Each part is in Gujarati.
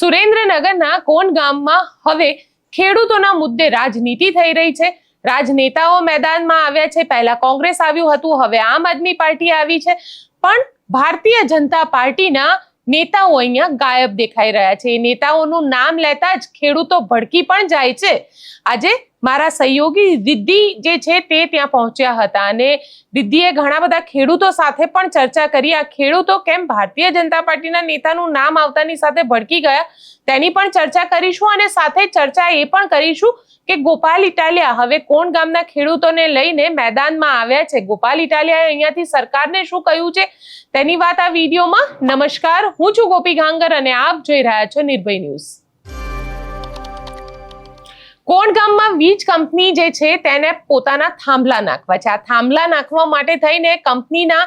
સુરેન્દ્રનગરના કોન ગામમાં હવે ખેડૂતોના મુદ્દે રાજનીતિ થઈ રહી છે। રાજનેતાઓ મેદાનમાં આવ્યા છે। પહેલા કોંગ્રેસ આવ્યું હતું, હવે આમ આદમી પાર્ટી આવી છે, પણ ભારતીય જનતા પાર્ટીના નેતાઓ અહીંયા ગાયબ દેખાઈ રહ્યા છે। નેતાઓનું નામ લેતા જ ખેડૂતો ભડકી પણ જાય છે। આજે મારા સહયોગી રિદ્ધિ જે છે તે ત્યાં પહોંચ્યા હતા અને રિદ્ધિએ ઘણા બધા ખેડૂતો સાથે પણ ચર્ચા કરી। આ ખેડૂતો કેમ ભારતીય જનતા પાર્ટીના નેતાનું નામ આવતાની સાથે ભડકી ગયા તેની પણ ચર્ચા કરીશું અને સાથે ચર્ચા એ પણ કરીશું કે ગોપાલ ઇટાલિયા હવે કોણ ગામના ખેડૂતોને લઈને મેદાનમાં આવ્યા છે। ગોપાલ ઇટાલિયાએ અહીંયાથી સરકારને શું કહ્યું છે તેની વાત આ વિડીયોમાં। નમસ્કાર, હું છું ગોપી ગાંગર અને આપ જોઈ રહ્યા છો નિર્ભય ન્યૂઝ। કોણ ગામમાં વીજ કંપની જે છે તેને પોતાના થાંભલા નાખવા છે। આ થાંભલા નાખવા માટે થઈને કંપનીના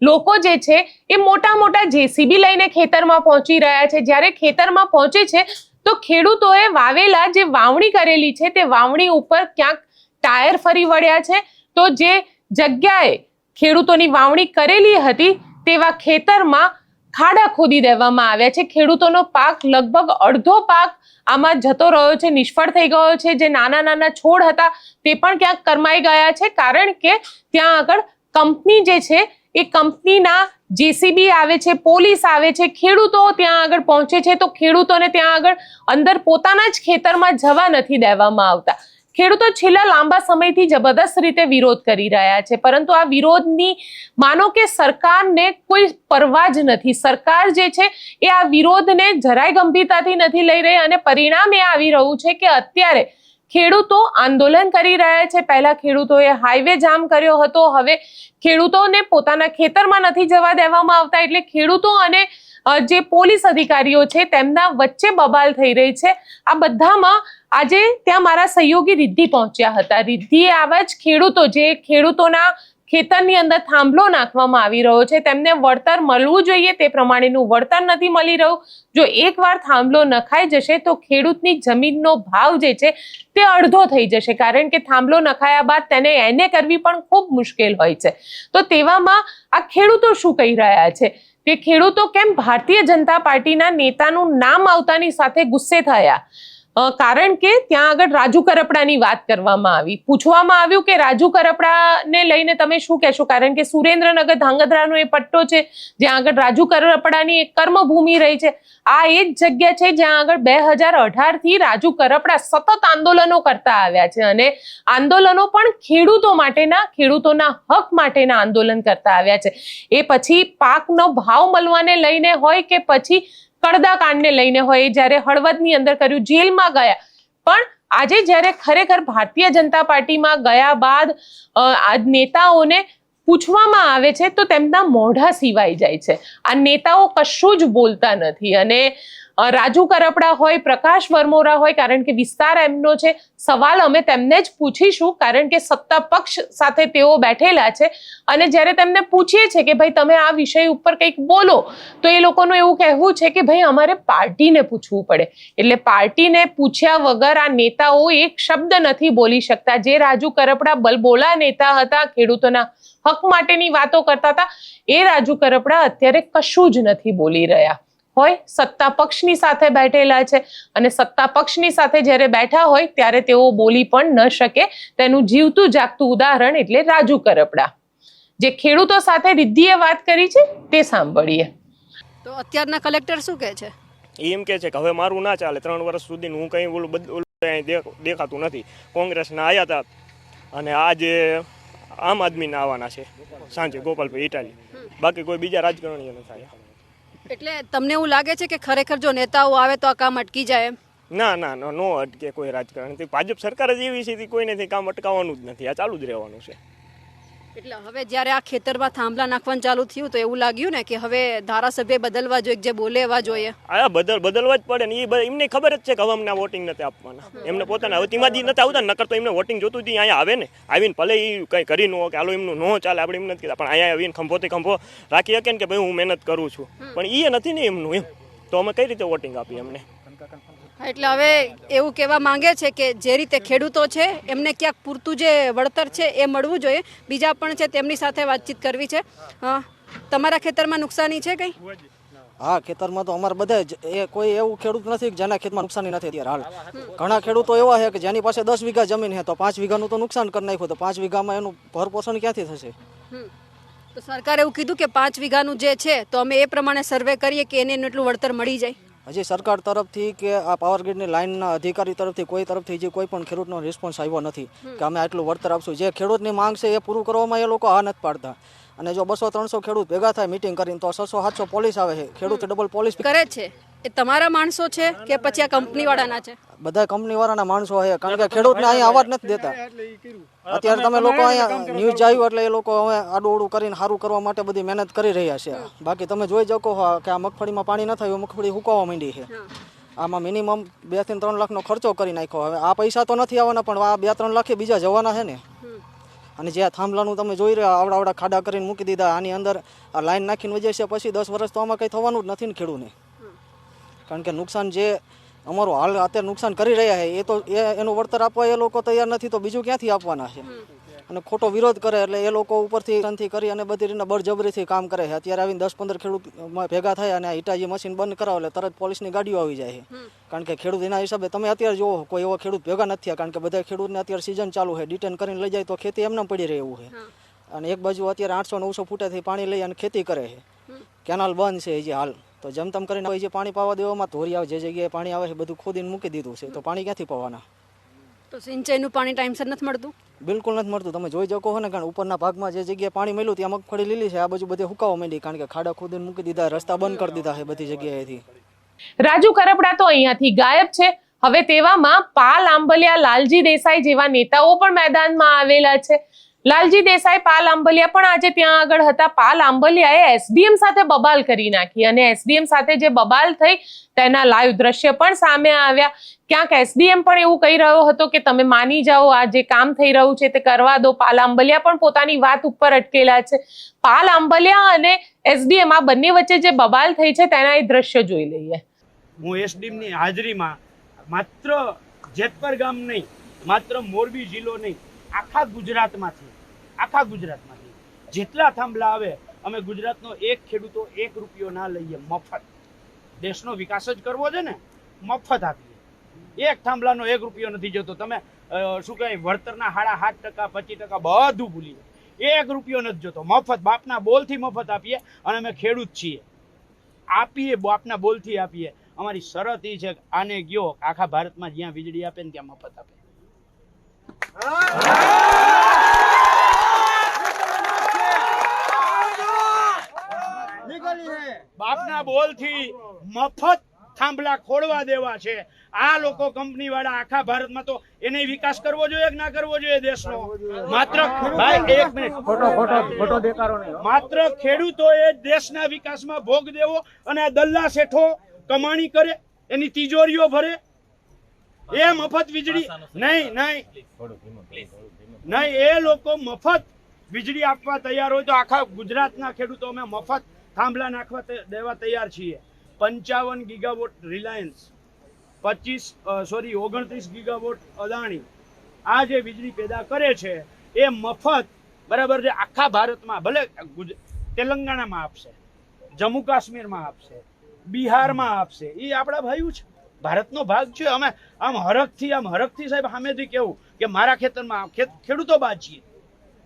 લોકો જે છે એ મોટા મોટા જેસીબી લઈને ખેતરમાં પહોંચી રહ્યા છે। જ્યારે ખેતરમાં પહોંચે છે તો ખેડૂતોએ વાવેલા જે વાવણી કરેલી છે તે વાવણી ઉપર ક્યાંક ટાયર ફરી વળ્યા છે। તો જે જગ્યાએ ખેડૂતોની વાવણી કરેલી હતી તેવા ખેતરમાં ખાડા ખોદી દેવામાં આવ્યા છે। ખેડૂતોનો પાક લગભગ અડધો પાક આમાં જતો રહ્યો છે, નિષ્ફળ થઈ ગયો છે। જે નાના નાના છોડ હતા તે પણ ક્યાંક કરમાઈ ગયા છે, કારણ કે ત્યાં આગળ કંપની જે છે એ કંપનીના જેસીબી આવે છે, પોલીસ આવે છે, ખેડૂતો ત્યાં આગળ પહોંચે છે તો ખેડૂતોને ત્યાં આગળ અંદર પોતાના જ ખેતરમાં જવા નથી દેવામાં આવતા। ખેડૂતો છેલ્લા લાંબા સમયથી જબરદસ્ત રીતે વિરોધ કરી રહ્યા છે, પરંતુ આ વિરોધની માનો કે સરકારને કોઈ પરવા જ નથી। સરકાર જે છે એ આ વિરોધને જરાય ગંભીરતાથી નથી લઈ રહી અને પરિણામ એ આવી રહ્યું છે કે અત્યારે ખેડૂતો આંદોલન કરી રહ્યા છે। પહેલા ખેડૂતોએ હાઈવે જામ કર્યો હતો, હવે ખેડૂતોને પોતાના ખેતરમાં નથી જવા દેવામાં આવતા, એટલે ખેડૂતો અને જે પોલીસ અધિકારીઓ છે તેમના વચ્ચે બબાલ થઈ રહી છે। આ બધામાં આજે ત્યાં મારા સહયોગી રિદ્ધિ પહોંચ્યા હતા। રિદ્ધિએ આવા જ ખેડૂતો જે ખેડૂતોના ખેતરની અંદર થાંભલો નાખવામાં આવી રહ્યો છે તેમને વળતર મળવું જોઈએ તે પ્રમાણેનું વળતર નથી મળી રહ્યું। જો એકવાર થાંભલો નખાઈ જશે તો ખેડૂતની જમીનનો ભાવ જે છે તે અડધો થઈ જશે, કારણ કે થાંભલો નખાયા બાદ તેને એને કરવી પણ ખૂબ મુશ્કેલ હોય છે। તો તેવામાં આ ખેડૂતો શું કહી રહ્યા છે તે ખેડૂતો કેમ ભારતીય જનતા પાર્ટીના નેતાનું નામ આવતાની સાથે ગુસ્સે થયા, કારણ કે ત્યાં આગળ રાજુ કરપડાની વાત કરવામાં આવી। પૂછવામાં આવ્યું કે રાજુ કરપડાને લઈને તમે શું કહેશો, કારણ કે સુરેન્દ્રનગર ધાંગધ્રાનો એ પટ્ટો છે જ્યાં આગળ રાજુ કરપડાની એક કર્મભૂમિ રહી છે। આ એ જ જગ્યા છે જ્યાં આગળ 2018 થી રાજુ કરપડા સતત આંદોલનો કરતા આવ્યા છે અને આંદોલનો પણ ખેડૂતો માટેના, ખેડૂતોના હક માટેના આંદોલન કરતા આવ્યા છે। એ પછી પાકનો ભાવ મળવાને લઈને હોય કે પછી કડદા કાંડને લઈને હોય, જ્યારે હળવદની અંદર કર્યું, જેલમાં ગયા, પણ આજે જ્યારે ખરેખર ભારતીય જનતા પાર્ટીમાં ગયા બાદ આ નેતાઓને પૂછવામાં આવે છે તો તેમના મોઢા સીવાઈ જાય છે। આ નેતાઓ કશું જ બોલતા નથી અને રાજુ કરપડા હોય, પ્રકાશ વરમોરા હોય, કારણ કે વિસ્તાર એમનો છે, સવાલ અમે તેમને જ પૂછીશું, કારણ કે સત્તા પક્ષ સાથે તેઓ બેઠેલા છે અને જ્યારે તેમને પૂછીએ છીએ કે ભાઈ તમે આ વિષય ઉપર કંઈક બોલો તો એ લોકોનું એવું કહેવું છે કે ભાઈ અમારે પાર્ટીને પૂછવું પડે, એટલે પાર્ટીને પૂછ્યા વગર આ નેતાઓ એક શબ્દ નથી બોલી શકતા। જે રાજુ કરપડા બલબોલા નેતા હતા, ખેડૂતોના હક માટેની વાતો કરતા હતા, એ રાજુ કરપડા અત્યારે કશું જ નથી બોલી રહ્યા હોય, સત્તા પક્ષની સાથે બેઠેલા છે અને સત્તા પક્ષની સાથે જ્યારે બેઠા હોય ત્યારે તેઓ બોલી પણ ન શકે। તેનું જીવતું જાગતું ઉદાહરણ એટલે રાજુ કરપડા। જે ખેડૂતો સાથે રિદ્ધિએ વાત કરી છે તે સાંભળીએ। તો અત્યારના કલેક્ટર શું કહે છે? એમ કહે છે કે હવે મારું ના ચાલે, 3 વર્ષ સુધી હું કંઈ દેખાતું નથી। કોંગ્રેસના આવ્યા હતા અને આજે આમ આદમીના આવવાના છે સાંજે, ગોપાલભાઈ ઇટાલી, બાકી કોઈ બીજા રાજકારણીઓ નથી આવ્યા। એટલે તમને એવું લાગે છે કે ખરેખર જો નેતાઓ આવે તો આ કામ અટકી જાય એમ? ના ના ના, નો અટકે કોઈ રાજકારણ। ભાજપ સરકાર જ એવી છે કોઈ નથી, કામ અટકાવવાનું જ નથી, આ ચાલુ જ રહેવાનું છે। એટલે હવે જ્યારે આ ખેતરમાં થાંભલા નાખવાનું ચાલુ થયું તો એવું લાગ્યું ને કે હવે ધારાસભ્ય બદલવા જોઈએ, જે બોલે એવા જોઈએ? આ બદલવા જ પડે ને, એમને ખબર જ છે કે હવે અમને વોટિંગ નથી આપવાના, એમને પોતાના હતીમાંથી નથી આવતા, નકર તો એમને વોટિંગ જોતું હતું અહીંયા આવે ને, આવીને ભલે એ કંઈ કરી ન હોય કે હાલો એમનું ન ચાલે, આપણે એમ નથી કહેતા, પણ અહીંયા આવીને ખંભોથી ખંભો રાખી શકે ને કે ભાઈ હું મહેનત કરું છું, પણ એ નથી ને એમનું, એમ તો અમે કઈ રીતે વોટિંગ આપીએ એમને? એટલે હવે એવું કહેવા માંગે છે કે જે રીતે ખેડૂતો છે એમને ક્યાંક પૂરતું જે વળતર છે એ મળવું જોઈએ। બીજા પણ છે તેમની સાથે વાતચીત કરવી છે। તમારા ખેતરમાં નુકસાની છે કંઈ? હા, ખેતરમાં તો અમારે બધા જ એ કોઈ એવું ખેડૂત નથી કે જેના ખેતમાં નુકસાની નથી અત્યારે હાલ. ઘણા ખેડૂતો એવા છે કે જેની પાસે 10 વીઘા જમીન છે તો 5 વીઘાનું તો નુકસાન કરી નાખ્યું, તો 5 વીઘામાં એનું ભરપોષણ ક્યાંથી થશે? તો સરકારે એવું કીધું કે 5 વીઘાનું જે છે તો અમે એ પ્રમાણે સર્વે કરીએ કે એને એટલું વળતર મળી જાય. હજી સરકાર તરફથી કે આ પાવર ગ્રીડની લાઇનના અધિકારી તરફથી કોઈ તરફથી જે કોઈ પણ ખેડૂતનો રિસ્પોન્સ આવ્યો નથી કે અમે આટલું વળતર આપશું. જે ખેડૂતની માંગ છે એ પૂરું કરવામાં એ લોકો હા નથી પાડતા. અને જો 200-300 ખેડૂત ભેગા થાય મીટિંગ કરીને તો 600-700 પોલીસ આવે છે. ખેડૂત ડબલ પોલીસ કરે છે એ તમારા માણસો છે કે પછી આ કંપની વાળાના છે? બધા કંપની વાળાના માણસો છે, કારણ કે ખેડૂતને અહીંયા અવાજ નથી દેતા. અત્યારે તમે લોકો અહીંયા ન્યૂઝ આવ્યું એટલે એ લોકો હવે આડું કરીને સારું કરવા માટે બધી મહેનત કરી રહ્યા છે. બાકી તમે જોઈ શકો કે આ મગફળીમાં પાણી ન થયું, મગફળી હુકાવા માંડી છે. આમાં મિનિમમ 2 થી 3 લાખનો ખર્ચો કરી નાખ્યો. હવે આ પૈસા તો નથી આવવાના, પણ આ 2-3 લાખ બીજા જવાના છે ને. અને જે આ થાંભલાનું તમે જોઈ રહ્યા આવડા ખાડા કરીને મૂકી દીધા, આની અંદર આ લાઈન નાખીને વજે છે, પછી 10 વર્ષ તો આમાં કંઈ થવાનું જ નથી ને ખેડૂતને. કારણ કે નુકસાન જે અમારું હાલ અત્યારે નુકસાન કરી રહ્યા છે એ તો એનું વળતર આપવા એ લોકો તૈયાર નથી, તો બીજું ક્યાંથી આપવાના છે? અને ખોટો વિરોધ કરે એટલે એ લોકો ઉપરથી કરી અને બધી રીતના બળજબરીથી કામ કરે છે. અત્યારે આવીને 10-15 ખેડૂત ભેગા થાય અને હિટાજી મશીન બંધ કરાવે એટલે તરત પોલીસની ગાડીઓ આવી જાય છે. કારણ કે ખેડૂત એના હિસાબે તમે અત્યારે જુઓ કોઈ એવો ખેડૂત ભેગા નથી થયા, કારણ કે બધા ખેડૂતને અત્યારે સિઝન ચાલુ છે, ડિટેન કરીને લઈ જાય તો ખેતી એમને પડી રહે એવું છે. અને એક બાજુ અત્યારે 800-900 ફૂટેથી પાણી લઈ અને ખેતી કરે છે. કેનાલ બંધ છે હજી હાલ, તો જેમ તેમ કરીને જે પાણી પાવા દેવામાં ધોરી આવે, જે જગ્યાએ પાણી આવે છે બધું ખોદીને મૂકી દીધું છે, તો પાણી ક્યાંથી પાવાના? તો સિંચાઈનું પાણી ટાઈમસર નથી મળતું? બિલકુલ નથી મળતું. તમે જોઈ શકો છો ને, કારણ ઉપરના ભાગમાં જે જગ્યાએ પાણી મળ્યું ત્યાં મગફળી લીલી છે, આ બાજુ બધે હુકાવા માંડી, કારણ કે ખાડા ખોદીને મૂકી દીધા, રસ્તા બંધ કરી દીધા છે બધી જગ્યાએથી. રાજુ કરપડા તો અહીંયાથી ગાયબ છે. હવે તેવામાં પાલ આંબલિયા, લાલજી દેસાઈ જેવા નેતાઓ પણ મેદાનમાં આવેલા છે. લાલજી દેસાઈ, પાલ આંબલિયા પણ આજે ત્યાં આગળ હતા. પાલ આંબલિયાએ એસડીએમ સાથે બબાલ કરી નાખી અને એસડીએમ સાથે જે બબાલ થઈ તેના લાઈવ દ્રશ્ય પણ સામે આવ્યા. ક્યાંક એસડીએમ પણ એવું કહી રહ્યો હતો કે તમે માની જાઓ, આ જે કામ થઈ રહ્યું છે તે કરવા દો. પાલ આંબલિયા પણ પોતાની વાત ઉપર અટકેલા છે. પાલ આંબલિયા અને એસડીએમ આ બંને વચ્ચે જે બબાલ થઈ છે તેના એ દ્રશ્ય જોઈ લઈએ. હું એસડીએમની હાજરીમાં માત્ર જેતપર ગામ નહીં, માત્ર મોરબી જિલ્લો નહીં, આખા ગુજરાતમાંથી જેટલા થાંભલા આવે અમે ગુજરાતનો એક ખેડૂતો 1 રૂપિયો ના લઈએ, મફત. દેશનો વિકાસ જ કરવો છે ને, મફત આપીએ. એક થાંભલાનો 1 રૂપિયો નથી જતો. તમે શું કહે વળતરના 7.5%, 25% બધું ભૂલી જાય. 1 રૂપિયો નથી જતો, મફત. બાપના બોલથી મફત આપીએ અને અમે ખેડૂત છીએ, આપીએ બાપના બોલથી આપીએ. અમારી શરત એ છે કે આને ગયો આખા ભારતમાં જ્યાં વીજળી આપે ને ત્યાં મફત આપે. બાપના બોલથી મફત થાંભલા ખોડવા દેવા છે. આ લોકો કંપની વાળા આખા ભારતમાં તો એને વિકાસ કરવો જોઈએ કે ના કરવો જોઈએ દેશનો? માત્ર ભાઈ 1 મિનિટ, ખોટો દેખાડો નહીં. માત્ર ખેડૂતોએ દેશના વિકાસમાં ભોગ દેવો અને દલ્લા શેઠો કમાણી કરે, એની તિજોરીઓ ભરે. એ મફત વીજળી નહીં, એ લોકો મફત વીજળી આપવા તૈયાર હોય તો આખા ગુજરાતના ખેડૂતો અમે મફત થાંભલા નાખવા દેવા તૈયાર છીએ. 55 ગીગાવોટ રિલાયન્સ, 29 ગીગાવોટ અદાણી આ જે વીજળી પેદા કરે છે એ મફત, બરાબર છે, આખા ભારતમાં. ભલે તેલંગાણામાં આપશે, જમ્મુ કાશ્મીરમાં આપશે, બિહારમાં આપશે, એ આપણા ભાઈઓ છે, ભારતનો ભાગ છે. અમે આમ હરખથી સાહેબ સામેથી કેવું કે મારા ખેતરમાં ખેડૂતો બાદ છીએ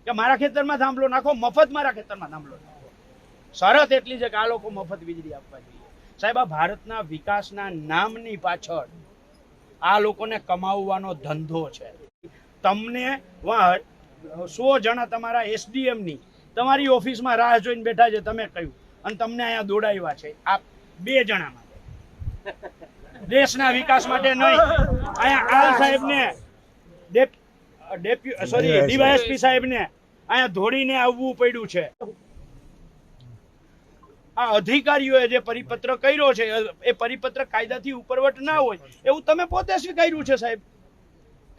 કે મારા ખેતરમાં થાંભલો નાખો, મફત મારા ખેતરમાં થાંભલો નાખો. શરત એટલી છે કે આ લોકો મફત વીજળી આપવા જોઈએ. સાહેબ આ ભારતના વિકાસના નામની પાછળ આ લોકોને કમાવવાનો ધંધો છે. તમને 100 જણા તમારા એસડીએમની તમારી ઓફિસમાં રાહ જોઈને બેઠા છે, તમે કહ્યું, અને તમને અહીંયા દોડાવ્યા છે આ 2 જણા માટે, દેશના વિકાસ માટે નહીં. અહીંયા આલ સાહેબને ડીવાયએસપી સાહેબને અહીંયા ધોડીને આવવું પડ્યું છે. આ અધિકારીઓએ જે પરિપત્ર કર્યો છે એ પરિપત્ર કાયદાથી ઉપરવટ ના હોય એવું તમે પોતે સ્વીકાર્યું છે સાહેબ.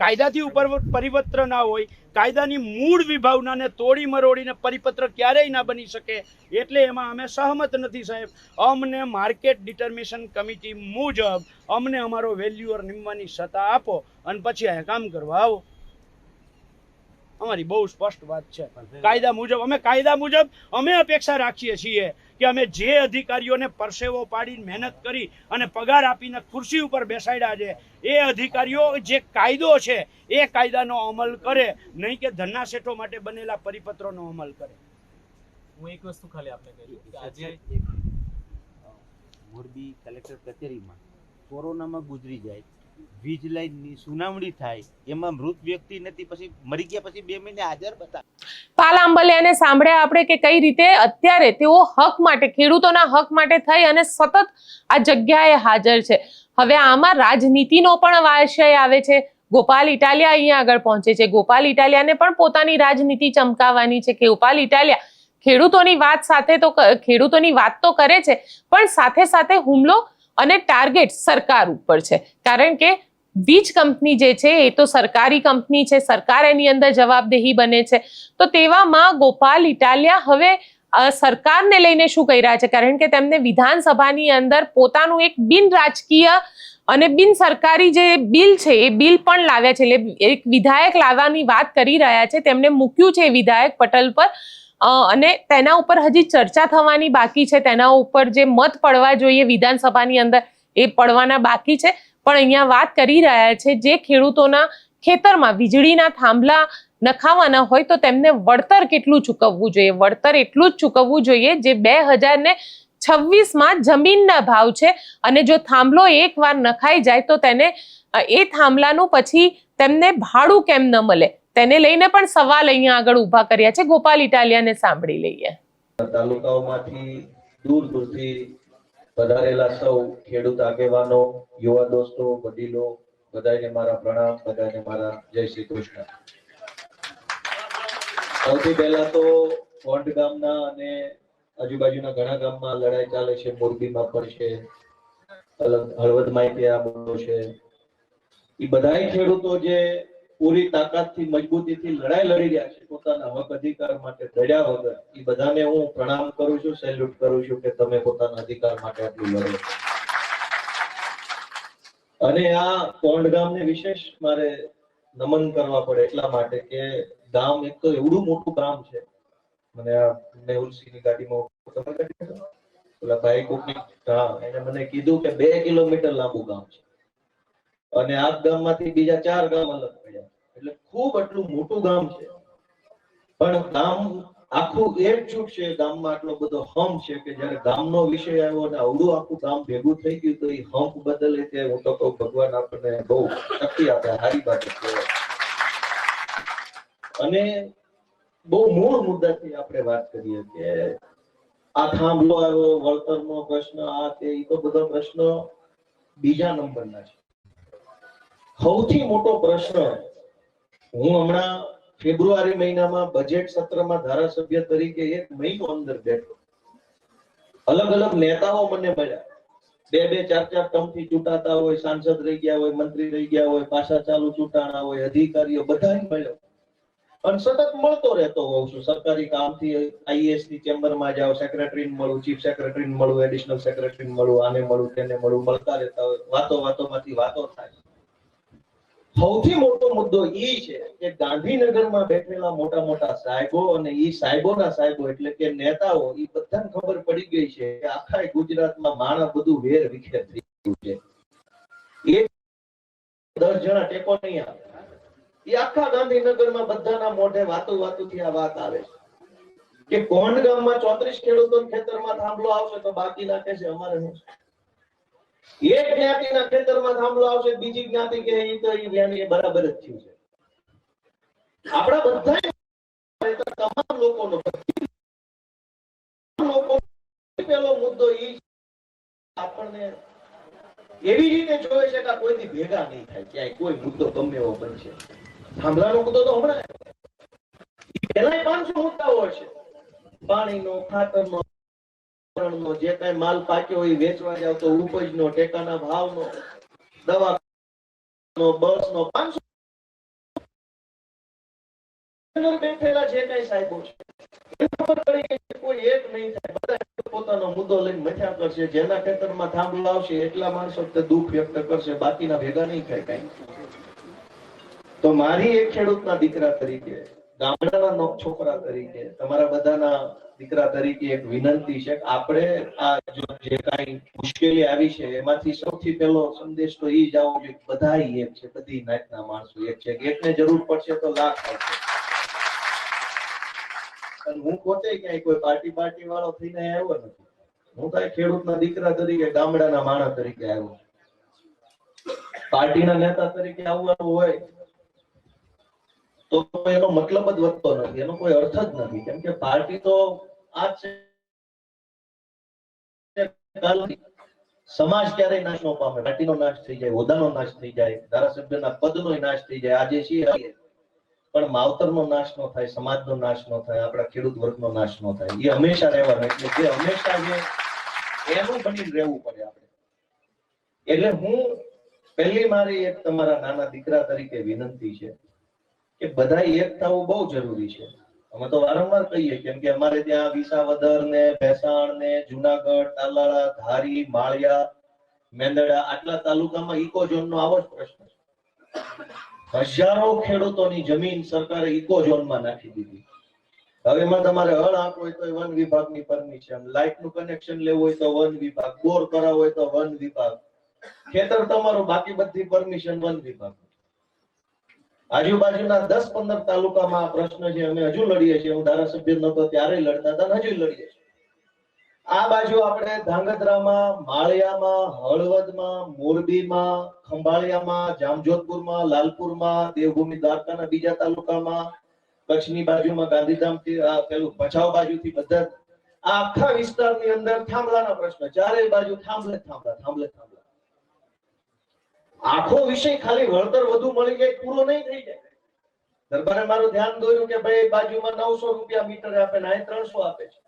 કાયદાથી ઉપરવટ પરિપત્ર ના હોય, કાયદાની મૂળ વિભાવનાને તોડી મરોડીને પરિપત્ર ક્યારેય ના બની શકે, એટલે એમાં અમે સહમત નથી સાહેબ. અમને માર્કેટ ડિટર્મિનેશન કમિટી મુજબ અમને અમારો વેલ્યુઅર નિમવાની સત્તા આપો અને પછી આ કામ કરવા આવો. અમારી બહુ સ્પષ્ટ વાત છે. કાયદા મુજબ અમે અપેક્ષા રાખીએ છીએ કે અમે જે અધિકારીઓને પરસેવો પાડીને મહેનત કરી અને પગાર આપીને ખુરશી ઉપર બેસાડ્યા છે એ અધિકારીઓ જે કાયદો છે એ કાયદાનો અમલ કરે, નહીં કે ધન્ના શેઠો માટે બનેલા પરિપત્રોનો અમલ કરે. હું એક વસ્તુ ખાલી આપને કહી દઉં કે આજે મોરબી કલેક્ટર કચેરીમાં કોરોનામાં ગુજરી જાય, વીજ લાઈનની સુનાવણી થાય, એમાં મૃત વ્યક્તિ નથી, પછી મરી ગયા પછી 2 મહિને હાજર બતા. પાલ આંબલિયાને સાંભળ્યા આપણે કે કઈ રીતે અત્યારે તેઓ હક માટે, ખેડૂતોના હક માટે થઈ અને સતત આ જગ્યાએ હાજર છે. હવે આમાં રાજનીતિનો પણ વાયશય આવે છે. ગોપાલ ઇટાલિયા અહીંયા આગળ પહોંચે છે. ગોપાલ ઇટાલિયાને પણ પોતાની રાજનીતિ ચમકાવવાની છે. ગોપાલ ઇટાલિયા ખેડૂતોની વાત તો કરે છે, પણ સાથે સાથે હુમલો અને ટાર્ગેટ સરકાર ઉપર છે. કારણ કે વીજ કંપની જે છે એ તો સરકારી કંપની છે, સરકાર એની અંદર જવાબદેહી બને છે. તો તેવામાં ગોપાલ ઇટાલિયા હવે સરકારને લઈને શું કહી રહ્યા છે? કારણ કે તેમને વિધાનસભાની અંદર પોતાનું એક બિન રાજકીય અને બિન સરકારી જે બિલ છે એ બિલ પણ લાવ્યા છે. એટલે એક વિધાયક લાવવાની વાત કરી રહ્યા છે. તેમને મૂક્યું છે વિધાયક પટલ પર અને તેના ઉપર હજી ચર્ચા થવાની બાકી છે. તેના ઉપર જે મત પડવા જોઈએ વિધાનસભાની અંદર એ પડવાના બાકી છે. પણ અહીંયા વાત કરી રહ્યા છે જે ખેડૂતોના ખેતરમાં વીજળીના થાંભલા નખાવાના હોય તો તેમને વળતર કેટલું ચૂકવવું જોઈએ? વળતર એટલું જ ચૂકવવું જોઈએ જે 2026માં જમીનના ભાવ છે. અને જો થાંભલો એકવાર નખાઈ જાય તો તેને એ થાંભલાનું પછી તેમને ભાડું કેમ ન મળે, તેને લઈને પણ સવાલ અહીંયા આગળ ઊભા કર્યા છે. ગોપાલ ઇટાલિયાને સાંભળી લઈએ. તાલુકાઓમાંથી દૂર દૂરથી પધારેલા સૌ ખેડૂત આગેવાનો, યુવા દોસ્તો, વડીલો, બધાને મારા પ્રણામ, બધાને મારા જય શ્રી કૃષ્ણ. સૌથી પહેલા તો કોંઢ ગામના અને આજુબાજુના ઘણા ગામમાં લડાઈ ચાલે છે. મોરબીમાં પણ છે, હળવદમાં આ મુદ્દો છે. એ બધા ખેડૂતો જે પૂરી તાકાતથી, મજબૂતીથી લડાઈ લડી રહ્યા છે પોતાના હક અધિકાર માટે ડર્યા વગર, એ બધાને હું પ્રણામ કરું છું, સેલ્યુટ કરું છું કે તમે પોતાના અધિકાર માટે આટલું લડો. અને આ કોંઢ ગામને વિશેષ મારે નમન કરવા પડે એટલા માટે કે ગામ એક તો એવડું મોટું ગામ છે. મને આ મેહુલસિંહની ગાડીમાં ઓલા ભાઈ કોકની એને મને કીધું કે 2 કિલોમીટર લાંબુ ગામ છે અને આ ગામમાંથી બીજા 4 ગામ અલગ પડ્યા. એટલે ખૂબ આટલું મોટું ગામ છે, પણ ગામ આખું એકજૂટ છે. ગામમાં આટલો બધો હંપ છે કે જયારે ગામનો વિષય આવ્યો અને અવડું આખું ગામ ભેગું થઈ ગયું તો એ હંપ બદલે તે હું તો કહું ભગવાન આપણને બહુ શક્તિ આપે, સારી બાબત કહેવાય. અને બહુ મૂળ મુદ્દાથી આપણે વાત કરીએ કે આ થાંભલો આવ્યો, વળતરનો પ્રશ્ન, આ તે, એ તો બધા પ્રશ્નો બીજા નંબરના છે. સૌથી મોટો પ્રશ્ન, હું હમણાં ફેબ્રુઆરી મહિનામાં બજેટ સત્રમાં ધારાસભ્ય તરીકે 1 મહિનો અંદર બેઠો. અલગ અલગ નેતાઓ મને મળ્યા, 2-2, 4-4 ટર્મથી ચૂંટાતા હોય, સાંસદ રહી ગયા હોય, મંત્રી રહી ગયા હોય, પાછા ચાલુ ચૂંટાણા હોય, અધિકારીઓ બધાને મળ્યો અને સતત મળતો રહેતો હોઉં છું. સરકારી કામથી આઈએએસ ની ચેમ્બરમાં જાઓ, સેક્રેટરીને મળું, ચીફ સેક્રેટરીને મળું, એડિશનલ સેક્રેટરીને મળું, આને મળું, તેને મળું, મળતા રહેતા હોય. વાતોમાંથી વાતો થાય. સૌથી મોટો મુદ્દો એ છે કે ગાંધીનગરમાં બેઠેલા મોટા મોટા સાહેબો અને એ સાહેબોના સાહેબો એટલે કે નેતાઓ, એ બધાને ખબર પડી ગઈ છે કે આખા ગુજરાતમાં માણસ બધું વેર વિખેર થઈ ગયું છે. 10 જણા ટેકો નહીં આવે. એ આખા ગાંધીનગરમાં બધાના મોઢે વાતોથી આ વાત આવે છે કે કોંઢ ગામમાં 34 ખેડૂતોના ખેતરમાં થાંભલો આવશે તો બાકીના કહે છે અમારે શું. એક જ્ઞાતિના ખેતરમાં થાંભલો આવશે, બીજી જ્ઞાતિ કે એ તો એ બરાબર જ થયું છે. આપણા બધા તમામ લોકોનો પેલો મુદ્દો એ આપણને એવી રીતે જોવે છે કે કોઈથી ભેગા નહીં થાય. ક્યાંય કોઈ મુદ્દો ગમે એવો બનશે. થાંભલાનો મુદ્દો તો હમણાં પહેલા 500 મુદ્દાઓ હશે. પાણીનો, ખાતરનો, જે કઈ માલ પાક્યો હોય વેચવા જાવ તો ઉપજનો, ટેકાના ભાવનો, દવાનો, બસનો, 500 બેઠેલા જે કઈ સાહેબો છે ખબર પડી કે કોઈ એક નહીં થાય. બધા પોતાનો મુદ્દો લઈને મથ્યા કરશે. જેના ખેતરમાં થાંભલો આવશે એટલા માણસો તે દુઃખ વ્યક્ત કરશે, બાકીના ભેગા નહીં થાય કઈ. તો મારી એક ખેડૂતના દીકરા તરીકે ગામડાના છોકરા તરીકે તમારા બધાના દીકરા તરીકે એક વિનંતી છે કે આપણે આ જે કાંઈ મુશ્કેલી આવી છે એમાંથી સૌથી પહેલો સંદેશ તો એ જ આવવો જોઈએ કે બધા એક છે, બધી નાતના માણસો એક છે, એકને જરૂર પડશે તો લાખ પડશે. અને હું પોતે ક્યાંય કોઈ પાર્ટી વાળો થઈને આવ્યો નથી. હું તો ખેડૂતના દીકરા તરીકે ગામડાના માણસ તરીકે આવ્યો. પાર્ટીના નેતા તરીકે આવવાનું હોય તો એનો મતલબ જ વધતો નથી, એનો કોઈ અર્થ જ નથી. કેમ કે પાર્ટી તો આ છે, સમાજ ક્યારેય નાશ ન પામે. પાર્ટીનો નાશ થઈ જાય, હોદ્દાનો નાશ થઈ જાય, ધારાસભ્યના પદનો નાશ થઈ જાય, આજે છીએ પણ માવતરનો નાશ ન થાય, સમાજનો નાશ ન થાય, આપણા ખેડૂત વર્ગનો નાશ ન થાય. એ હંમેશા રહેવાનો. એટલે જે હંમેશા જે એનું બની રહેવું પડે આપણે. એટલે હું પહેલી મારી એક તમારા નાના દીકરા તરીકે વિનંતી છે કે બધા એક થવું બહુ જરૂરી છે. અમે તો વારંવાર કહીએ કેમ કે અમારે ત્યાં વિસાવદર ને ભેસાણ ને જુનાગઢ, તાલાળા, ધારી, માળિયા, મેંદરડા આટલા તાલુકામાં ઇકો ઝોનનો આવો જ પ્રશ્ન છે. હજારો ખેડૂતોની જમીન સરકારે ઇકો ઝોનમાં નાખી દીધી. હવે એમાં તમારે હળ આપવો હોય તો વન વિભાગની પરમિશન, લાઇટનું કનેક્શન લેવું હોય તો વન વિભાગ, બોર કરાવવો હોય તો વન વિભાગ, ખેતર તમારું બાકી બધી પરમિશન વન વિભાગ. આજુબાજુના 10-15 તાલુકામાં આ પ્રશ્ન છે. અમે હજુ લડીએ છીએ. હું ધારાસભ્ય નતો ત્યારે લડતા હતા, હજુ લડીએ છીએ. આ બાજુ આપણે ધાંગધ્રામાં, માળિયામાં, હળવદમાં, મોરબીમાં, ખંભાળિયામાં, જામજોધપુરમાં, લાલપુરમાં, દેવભૂમિ દ્વારકાના બીજા તાલુકામાં, કચ્છની બાજુમાં ગાંધીધામથી પેલું ભચાઉ બાજુથી બધા આ આખા વિસ્તારની અંદર થાંભલાના પ્રશ્ન. ચારેય બાજુ થાંભલે થાંભલા. આખો વિષય ખાલી વળતર વધુ મળી જાય પૂરો નહીં થઈ જાય. દરબારે મારું ધ્યાન દોર્યું કે ભાઈ બાજુમાં 900 રૂપિયા મીટર આપે ને અહીં 300 આપે છે.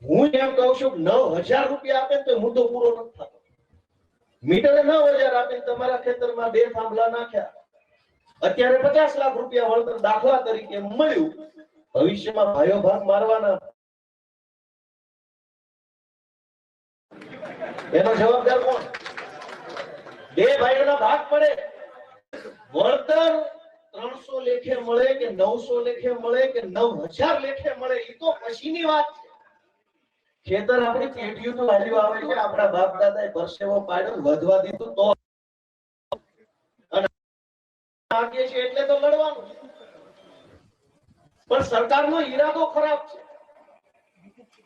હું એમ કહું છું 9000 રૂપિયા આપે તો મુદ્દો પૂરો નથી થતો. મીટરે 9000 આપે તમારા ખેતરમાં 2 થાંભલા નાખ્યા, અત્યારે 50 લાખ રૂપિયા વળતર દાખલા તરીકે મળ્યું. ભવિષ્યમાં ભાઈઓ ભાગ મારવાના, એનો જવાબદાર કોણ? 2 ભાઈઓના ભાગ પડે. વળતર 300 લેખે મળે કે 900 લેખે મળે કે 9000 લેખે મળે એ તો પછીની વાત છે. ખેતર આપણી પેઢીઓનું વેલ્યુ આવે છે. આપણા બાપ દાદાએ પરસેવો પાડ્યો, વધવા દીધું તો અને આગે છે એટલે તો લડવાનું. પણ સરકારનો ઈરાદો ખરાબ છે.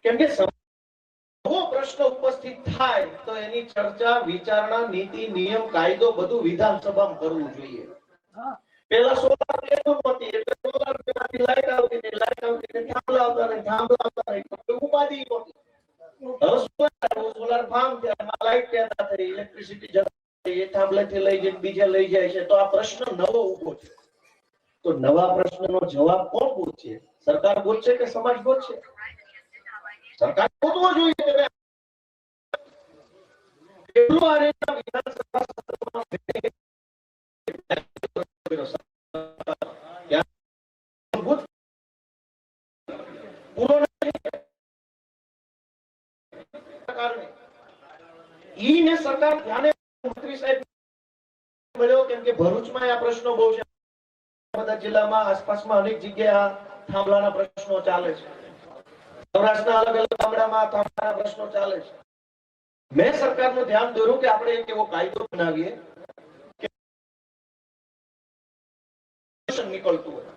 કેમ કે પ્રશ્ન ઉપસ્થિત થાય તો એની ચર્ચા, વિચારણા, નીતિ, નિયમ, કાયદો બધું વિધાનસભામાં કરવું જોઈએ. પેલા સોલાર પ્લેટ નહોતી એટલે સોલાર પ્લેટથી લાઈટ આવતી ને થાંભલા આવતા ને ઉપાધિ નહોતી. હવે સોલાર ફાર્મ થયા, લાઈટ પેદા થઈ, ઇલેક્ટ્રિસિટી જતી, એ થાંભલેથી લઈ જઈને બીજે લઈ જાય છે. તો આ પ્રશ્ન નવો ઉભો છે. તો નવા પ્રશ્નનો જવાબ કોણ પૂછશે? સરકાર બોલશે કે સમાજ બોલશે? સરકાર બોલવો જોઈએ કે કેટલું આ રીતના વિધાનસભા સત્રમાં પૂરો ઈને સરકાર ધ્યાને મંત્રી સાહેબ મળ્યો. કેમ કે ભરૂચમાં આ પ્રશ્નો બહુ છે. બધા જિલ્લામાં આસપાસમાં અનેક જગ્યાએ થાંભલાના પ્રશ્નો ચાલે છે. સૌરાષ્ટ્રના અલગ અલગ ગામડામાં થાંભલાના પ્રશ્નો ચાલે છે. મેં સરકારનું ધ્યાન દોર્યું કે આપણે એક એવો કાયદો બનાવીએ કે નીકળતું હોય.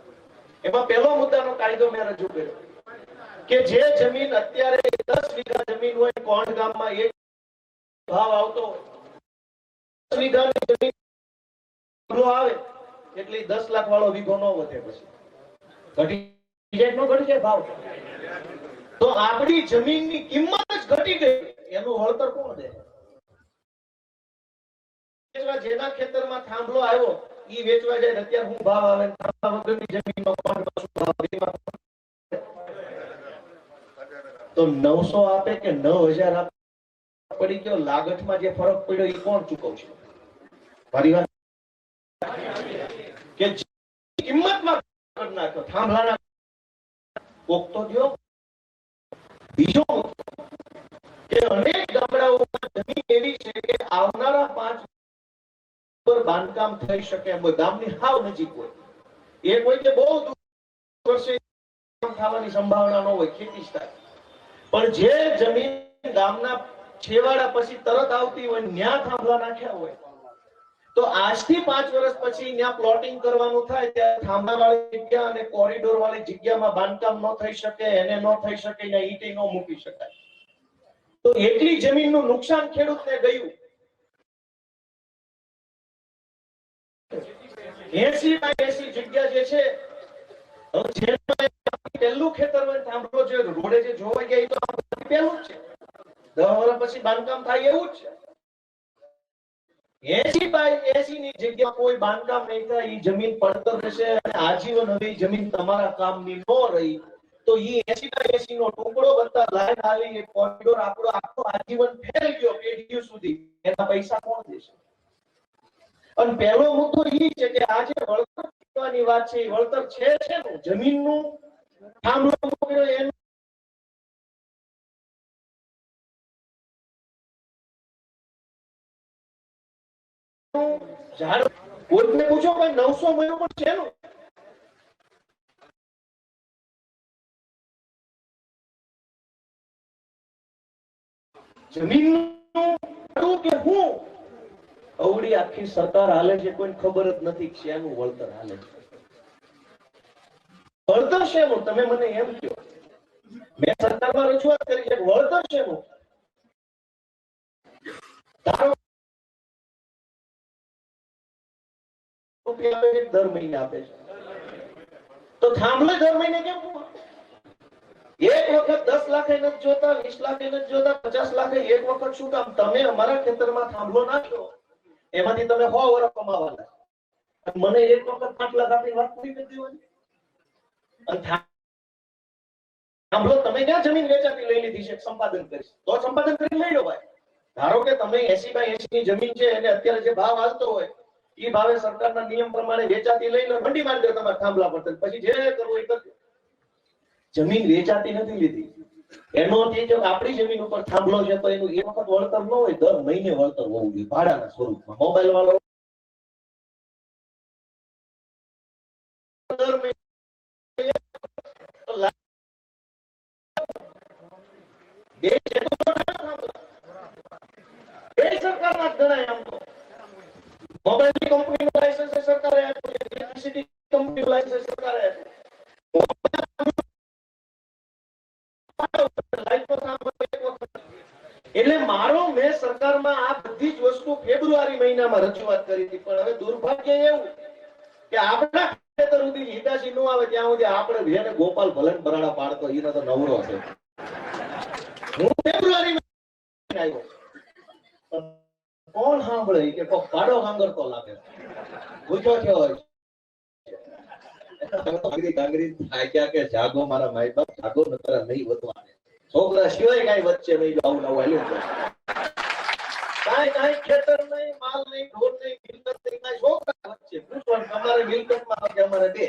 એમાં પહેલો મુદ્દાનો કાયદો મેં રજૂ કર્યો કે જે જમીન અત્યારે 10 વીઘા જમીન હોય, કોંઢ ગામમાં એક ભાવ આવતો હોય, 10 વીઘાની જમીન આવે એટલે 10 લાખ વાળો વીઘો ન વધે. પછી ઘટી જાય, નો ઘટી જાય ભાવ. તો આપણી જમીનની કિંમત જ ઘટી ગઈ, એનું વળતર કોણ દે? જેના ખેતરમાં થાંભલો આવ્યો ઈ વેચવા જાય. અત્યારે હું ભાવ આવે, થાંભલા વગરની જમીનમાં ભાવ તો 900 આપે કે 9000 આપે, પડી ગયો લાગતમાં જે ફરક પડ્યો એ કોણ ચૂકવશે? મારી વાત કે કિંમતમાં કરી નાખ્યો થાંભલાના કોક તો દો. બીજો કે અનેક ગામડાઓમાં જમીન એવી છે કે આવનારા 5 પર બાંધકામ થઈ શકે એમ ગામની હાવ નજીક હોય. એ કોઈ કે બહુ વર્ષે થવાની સંભાવના ન હોય, ખેતી જ થાય. પણ જે જમીન ગામના છેવાડા પછી તરત આવતી હોય, ન્યા થાંભલા નાખ્યા હોય, તો આજથી 5 વર્ષ પછી ત્યાં પ્લોટિંગ કરવાનું થાય ત્યારે થાંભલા વાળી જગ્યા અને કોરિડોર વાળી જગ્યામાં બાંધકામ ન થઈ શકે, એને ન થઈ શકે, ત્યાં ઈંટે ન મૂકી શકાય. તો એટલી જમીનનું નુકસાન ખેડૂતને ગયું. 80 જગ્યા જે છે, પહેલું ખેતર હોય થાંભલો જે રોડે જે જોવા ગયા, તો પહેલું જ છે. 10 વર્ષ પછી બાંધકામ થાય એવું જ છે. 80 ની જગ્યા કોઈ બાંધકામ નહીં થાય, એ જમીન પડતર રહેશે અને આજીવન હવે જમીન તમારા કામની ન રહી, તો એ 80 નો ટુકડો બનતા લાઈન આવી કોરિડોર આપણો આખો આજીવન ફેલ ગયો પેઢીઓ સુધી, એના પૈસા કોણ દેશે? અને પહેલો મુદ્દો એ છે કે આજે વળતર ચૂકવવાની વાત છે, વળતર છે ને જમીનનું થાંભલો મૂક્યો એનું ઝાડ કોઈને પૂછો ભાઈ 900 મળ્યું પણ છે નું જમીનનું કે હું અવળી આખી સરકાર હાલે છે, કોઈને ખબર જ નથી શેનું વળતર હાલે છે. વળતર શેનું તમે મને એમ કહો. મેં સરકારમાં રજૂઆત કરી છે, વળતર શેનું? દર મહિને આપે છે, તો થાંભલો દર મહિને કેમ? એક વખત 10 લાખ નથી જોતા, 20 લાખ નથી જોતા, 50 લાખ એક વખત શું કામ? તમે અમારા ખેતરમાં થાંભલો નાખ્યો, એમાંથી તમે 100 વર્ષ કમાવાના, મને એક વખત 5 લાખ આપી વાત પૂરી કરી દેવાની. થાંભલો તમે ક્યાં જમીન વેચાતી લઈ લીધી છે, સંપાદન કરી તો સંપાદન કરી લઈ લો ભાઈ. ધારો કે તમે 80/80 ની જમીન છે, એને અત્યારે જે ભાવ હાલતો હોય એ ભાવે સરકારના નિયમ પ્રમાણે વેચાતી લઈ લો, મંડી માંડી દો તમારા થાંભલા પર, પછી જે કરવું એ કરજો. જમીન વેચાતી નથી લીધી, એનો અર્થ એ કે આપણી જમીન ઉપર થાંભલો છે તો એનું એક વખત વળતર ન હોય, દર મહિને વળતર હોવું જોઈએ ભાડાના સ્વરૂપમાં. મોબાઈલ વાળો દર મહિને સરકારના જ ગણાય. આમ તો મોબાઈલ કંપનીનું લાયસન્સ સરકારે આપ્યું, ઇલેક્ટ્રિસિટી કંપનીનું લાયસન્સ સરકારે આપ્યું. એટલે મેં સરકારમાં આ બધી જ વસ્તુ ફેબ્રુઆરી મહિનામાં રજૂઆત કરી હતી, પણ હવે દુર્ભાગ્ય એવું કે આપણા ખેતર સુધી હિતાશી ન આવે ત્યાં સુધી આપણે જેને ગોપાલ ભલન બરાડા પાડતો એને તો નવરો છે. હું ફેબ્રુઆરી આવ્યો, કોણ સાંભળે કે પાડો હાંગરતો લાગે, પૂછો થયો હોય જાગો મારા માય બાપ, જાગો નકર નહીં વધવાને, છોકરા સિવાય કઈ વચ્ચે નહીં. આવું નવું હાલ્યું કઈ ખેતર નહીં, માલ નહીં, ઢોર નહીં, મિલકત નહીં, કઈ છોકરા વચ્ચે પૂછવાનું તમારે મિલકતમાં કે અમારે બે.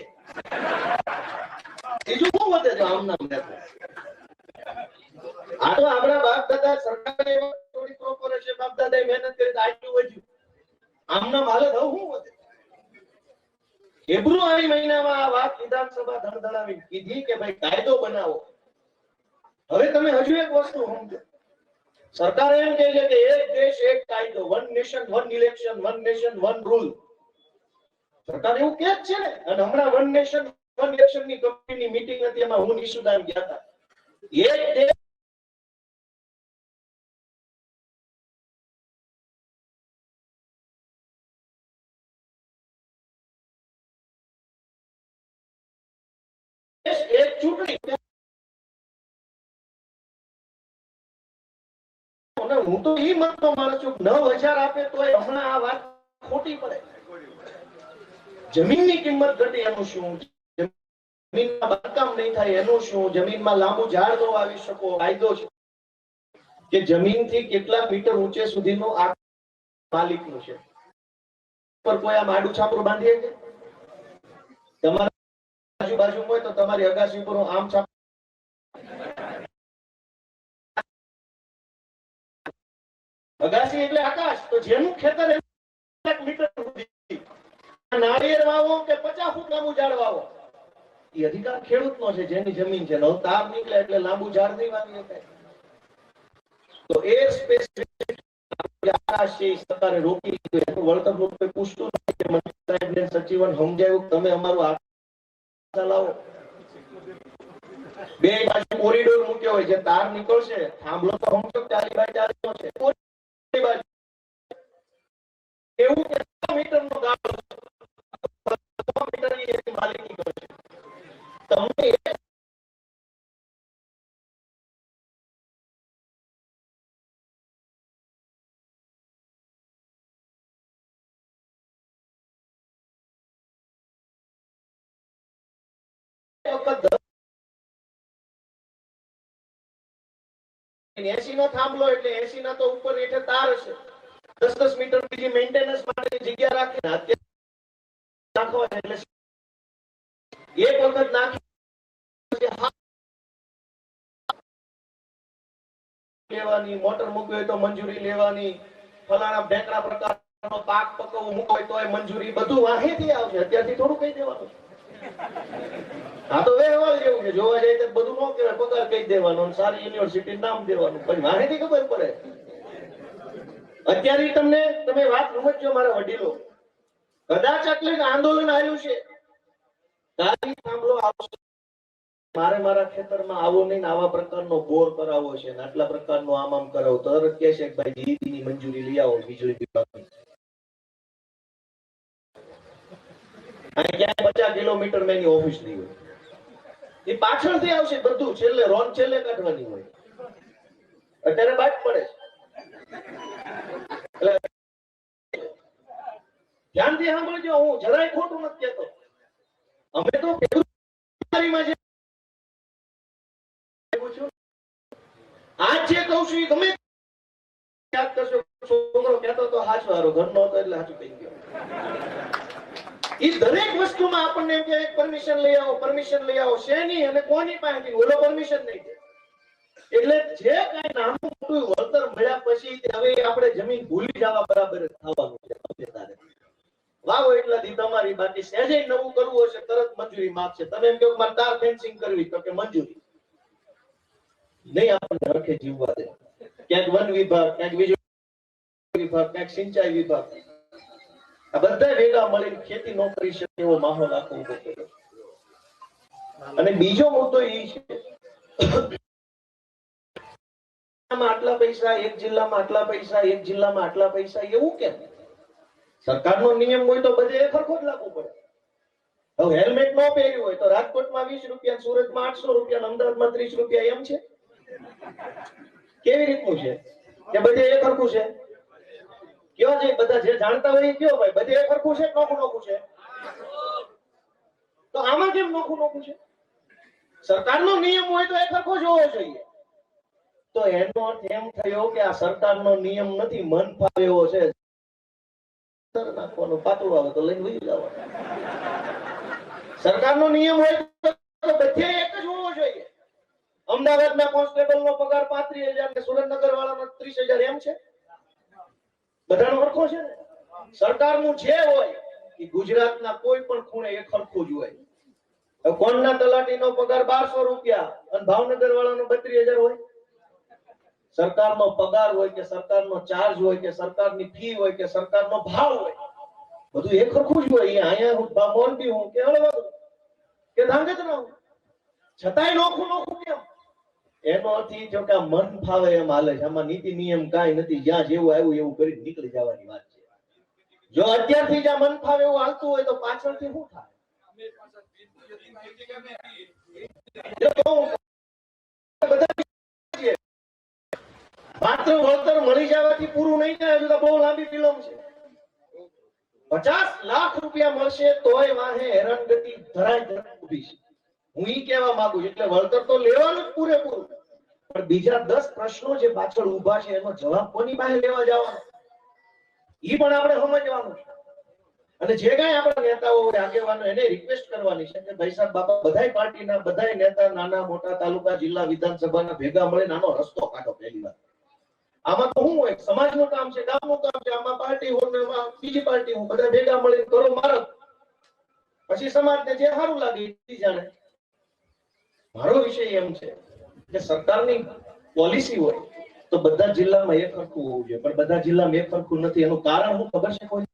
બીજું શું વધે છે આમ નામ રહેતું? આ તો આપણા બાપ દાદા સરકારે થોડી કોર્પોરેશન બાપ દાદાએ મહેનત કરી આટલું વધ્યું, આમ નામ હાલત હવે શું વધે? ફેબ્રુઆરી મહિનામાં આ વાત વિધાનસભા ધણધણાવી કીધી કે ભાઈ કાયદો બનાવો. હવે તમે હજુ એક વસ્તુ સમજો, સરકાર એમ કહે છે કે એક દેશ એક કાયદો, one nation one election, one nation one rule. સરકાર એવું કહે છે ને. અને હમણાં વન નેશન વન ઇલેક્શન ની કંપનીની મીટિંગ હતી, એમાં હું નિશુદાન ગયા હતા. એક દેશ એક ચૂંટણી, હું તો ઈ મતનો માણસ છું. 9,000 આપે તો હમણાં આ વાત ખોટી પડે. જમીનની કિંમત ઘટે એનું શું? જમીનમાં બાંધકામ નહીં થાય એનું શું? જમીનમાં લાંબુ ઝાડ ન વાવી શકો, કાયદો છે કે જમીનથી કેટલા મીટર ઊંચે સુધીનો આ માલિકનું છે. પર કોઈ આ માડું છાપરું બાંધીએ કે તમારા આજુબાજુ હોય તો તમારી અગાસી ઉપર આમ છાપ, અગાસી એટલે આકાશ. તો જેનું ખેતર 1 મીટર સુધી નાળિયેર વાવો કે 50 ફૂટ લાંબુ ઝાડ વાવો, એ અધિકાર ખેડૂતનો છે, જેની જમીન છે. નવ તાર નીકળે એટલે લાંબુ ઝાડ નહીં વાવી શકાય. તો એ સ્પેસિફિક સરકારે રોકી લીધું. વળતર નું કોઈ પૂછતું નથી. મંત્રી સાહેબને સચિવને સમજાવ્યું તમે અમારું આ ચલાવો. બે બાજુ કોરિડોર મૂક્યો હોય, જે તાર નીકળશે થાંભલો તો સમજો 40x40 નો છે. બાજુ એવું કે 100 મીટરનો ગાળો 100 મીટરની એની માલિકી કરશે. તમને વખત 80 નો થાંભલો એટલે 80 ના તો ઉપર હેઠે તાર હશે. 10-10 મીટર બીજી મેન્ટેનન્સ માટે જગ્યા રાખીને નાખવા એટલે એક વખત નાખી લેવાની, મોટર મૂકવી હોય તો મંજૂરી લેવાની, ફલાણા ઢેકણા પ્રકારનો પાક પકવવો મૂકવો હોય તો એ મંજૂરી, બધું વાહેથી આવશે. અત્યારથી થોડું કહી દેવાનું. હા તો વ્યવહાર જેવું છે. જોવા જાય તો બધું ન કહેવાય, પગાર કહી દેવાનો, સારી યુનિવર્સિટી નામ દેવાનું, પછી વાહેથી ખબર પડે. અત્યારે તમે વાત સમજજો મારા વડીલો, કદાચ આટલું આંદોલન આવ્યું છે, તારી થાંભલો આવશે, મારે મારા ખેતરમાં આવો નહીં, આવા પ્રકારનો બોર કરાવવો છે, આટલા પ્રકારનો આમ કરાવો, તરત કહે છે કે ભાઈ જીબીની મંજૂરી લઈ આવો વીજળી વિભાગની. અને ક્યાંય 50 કિલોમીટર માં એની ઓફિસ નહીં હોય, એ પાછળથી આવશે બધું, છેલ્લે રોન છેલ્લે કાઢવાની હોય. અત્યારે બાદ પડે છે. ધ્યાનથી સાંભળજો, હું જરાય ખોટું નથી કહેતો. અમે તો ફેબ્રુઆરીમાં જે આજ જે કહું છું એ ગમે યાદ કરશો. છોકરો કહેતો તો હાચવારો, ઘરનો હતો એટલે હાચું કહી ગયો. એ દરેક વસ્તુમાં આપણને એમ કે પરમિશન લઈ આવો, પરમિશન લઈ આવો. શેની અને કોની પાસેથી? ઓલો પરમિશન નહીં દે. એટલે જે કઈ નાનું મોટું વળતર મળ્યા પછી હવે આપણે જમીન ભૂલી જવા બરાબર થવાનું છે. વાવો એટલા દી તમારી, બાકી સહેજે નવું કરવું હશે તરત મંજૂરી માંગશે. તમે એમ કહો મારે તાર ફેન્સિંગ કરવી, તો કે મંજૂરી નહીં, આપણને રખે જીવવા દે. ક્યાંક વન વિભાગ, ક્યાંક વીજળી વિભાગ, ક્યાંક સિંચાઈ વિભાગ, આ બધા ભેગા મળીને ખેતી ન કરી શકે એવો માહોલ આખો ઉભો કર્યો. અને બીજો મુદ્દો એ છે, આટલા પૈસા એક જિલ્લામાં, આટલા પૈસા એક જિલ્લામાં, આટલા પૈસા, એવું કેમ? સરકારનો નિયમ હોય તો બધે સરખો જ લાગુ પડે. હવે હેલ્મેટ ન પહેર્યું હોય તો રાજકોટમાં 20 રૂપિયા, સુરતમાં 800 રૂપિયા, અમદાવાદમાં 30 રૂપિયા, એમ છે? કેવી રીતનું છે કે બધે એક સરખું છે? કયો છે બધા જે જાણતા હોય એ કયો ભાઈ, બધે એક સરખું છે, નોખું છે? તો આમાં કેમ નોખું છે? સરકારનો નિયમ હોય તો એક સરખો જ હોવો જોઈએ. તો એનો અર્થ એમ થયો કે આ સરકારનો નિયમ નથી, મન ફાવે એવો છે. નાખવાનું, પાતળું આવે તો લઈને વહી જવાનું. સરકારનો નિયમ હોય તો બધે એક જ હોવો જોઈએ. અમદાવાદના કોન્સ્ટેબલનો પગાર 35,000 ને સુરેન્દ્રનગર વાળાનો 30,000, એમ છે? બધાનો સરખો છે ને? સરકારનું જે હોય એ ગુજરાતના કોઈ પણ ખૂણે એક સરખું જ હોય. કોણના તલાટીનો પગાર 1200 રૂપિયા અને ભાવનગર વાળાનો 32,000 હોય? સરકારનો પગાર હોય કે સરકારનો ચાર્જ હોય કે સરકારની ફી હોય કે સરકારનો ભાવ હોય, બધું એક સરખું જ હોય. અહીંયા હું મોરબી હું કે હળવદ કે ધાંગધ્રા હું, છતાંય નોખું કેમ? એનો અર્થ એ જો કે મન ફાવે એમ હાલે છે. આમાં નીતિ નિયમ કાંઈ નથી. જ્યાં જેવું આવ્યું એવું કરી નીકળી જવાની વાત છે. જો અત્યારથી જ્યાં મન ફાવે એવું હાલતું હોય તો પાછળથી શું થાય? માત્ર વળતર મળી જવાથી પૂરું નહીં થાય, હજુ તો બહુ લાંબી ફિલ્મ છે. 50 લાખ રૂપિયા મળશે તોય વાહે હેરાનગતિ ધરાય ઊભી છે. હું ઈ કહેવા માંગુ છું. એટલે વળતર તો લેવાનું જ પૂરેપૂરું, પણ બીજા 10 પ્રશ્નો જે પાછળ ઊભા છે એનો જવાબ કોની પાસે લેવા જવાનો ઈ પણ આપણે સમજવાનું છે. અને જે કાંઈ આપણા નેતાઓ આગેવાનો એને રિક્વેસ્ટ કરવાની છે કે ભાઈ સાહેબ બાપા બધાય પાર્ટીના બધાય નેતા, નાના મોટા તાલુકા જિલ્લા વિધાનસભાના ભેગા મળીને આનો રસ્તો કાઢો. પહેલી વાર આમાં તો શું હોય, સમાજનું કામ છે, ગામનું કામ છે, આમાં પાર્ટી હોય ને બીજી પાર્ટી હોય, બધા ભેગા મળીને કરો મારત. પછી સમાજને જે સારું લાગે એ જાણે. મારો વિષય એમ છે કે સરકારની પોલિસી હોય તો બધા જિલ્લામાં એક સરખું હોવું જોઈએ, પણ બધા જિલ્લામાં એક સરખું નથી. એનું કારણ શું ખબર છે કોઈ?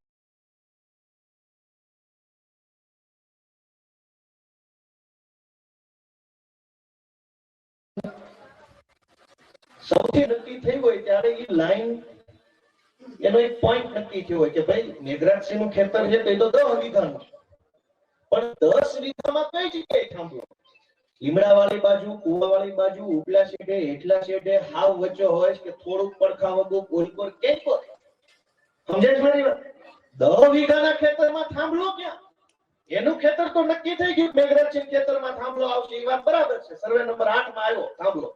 સૌથી નક્કી થઈ હોય ત્યારે એ લાઈન એનો એક પોઈન્ટ નક્કી થયો હોય કે ભાઈ મેઘરાજસિંહ નું ખેતર છે તો એ તો 10 વીઘાનું છે, પણ 10 વીઘામાં કઈ જગ્યાએ થાંભલો? લીમડાવાળી બાજુ, કુવાવાળી બાજુ, ઉપલા શેડે, હેઠલા શેડે, હાવ વચ્ચે હોય કે થોડુંક પડખા વગું, કોઈકોર કેકોર? સમજે છે મારી વાત? 10 વીઘાના ખેતરમાં થાંભલો ક્યાં? એનું ખેતર તો નક્કી થઈ ગયું, મેઘરાજસિંહ ખેતરમાં થાંભલો આવશે, એ વાત બરાબર છે. સર્વે નંબર 8 માં આવ્યો થાંભલો,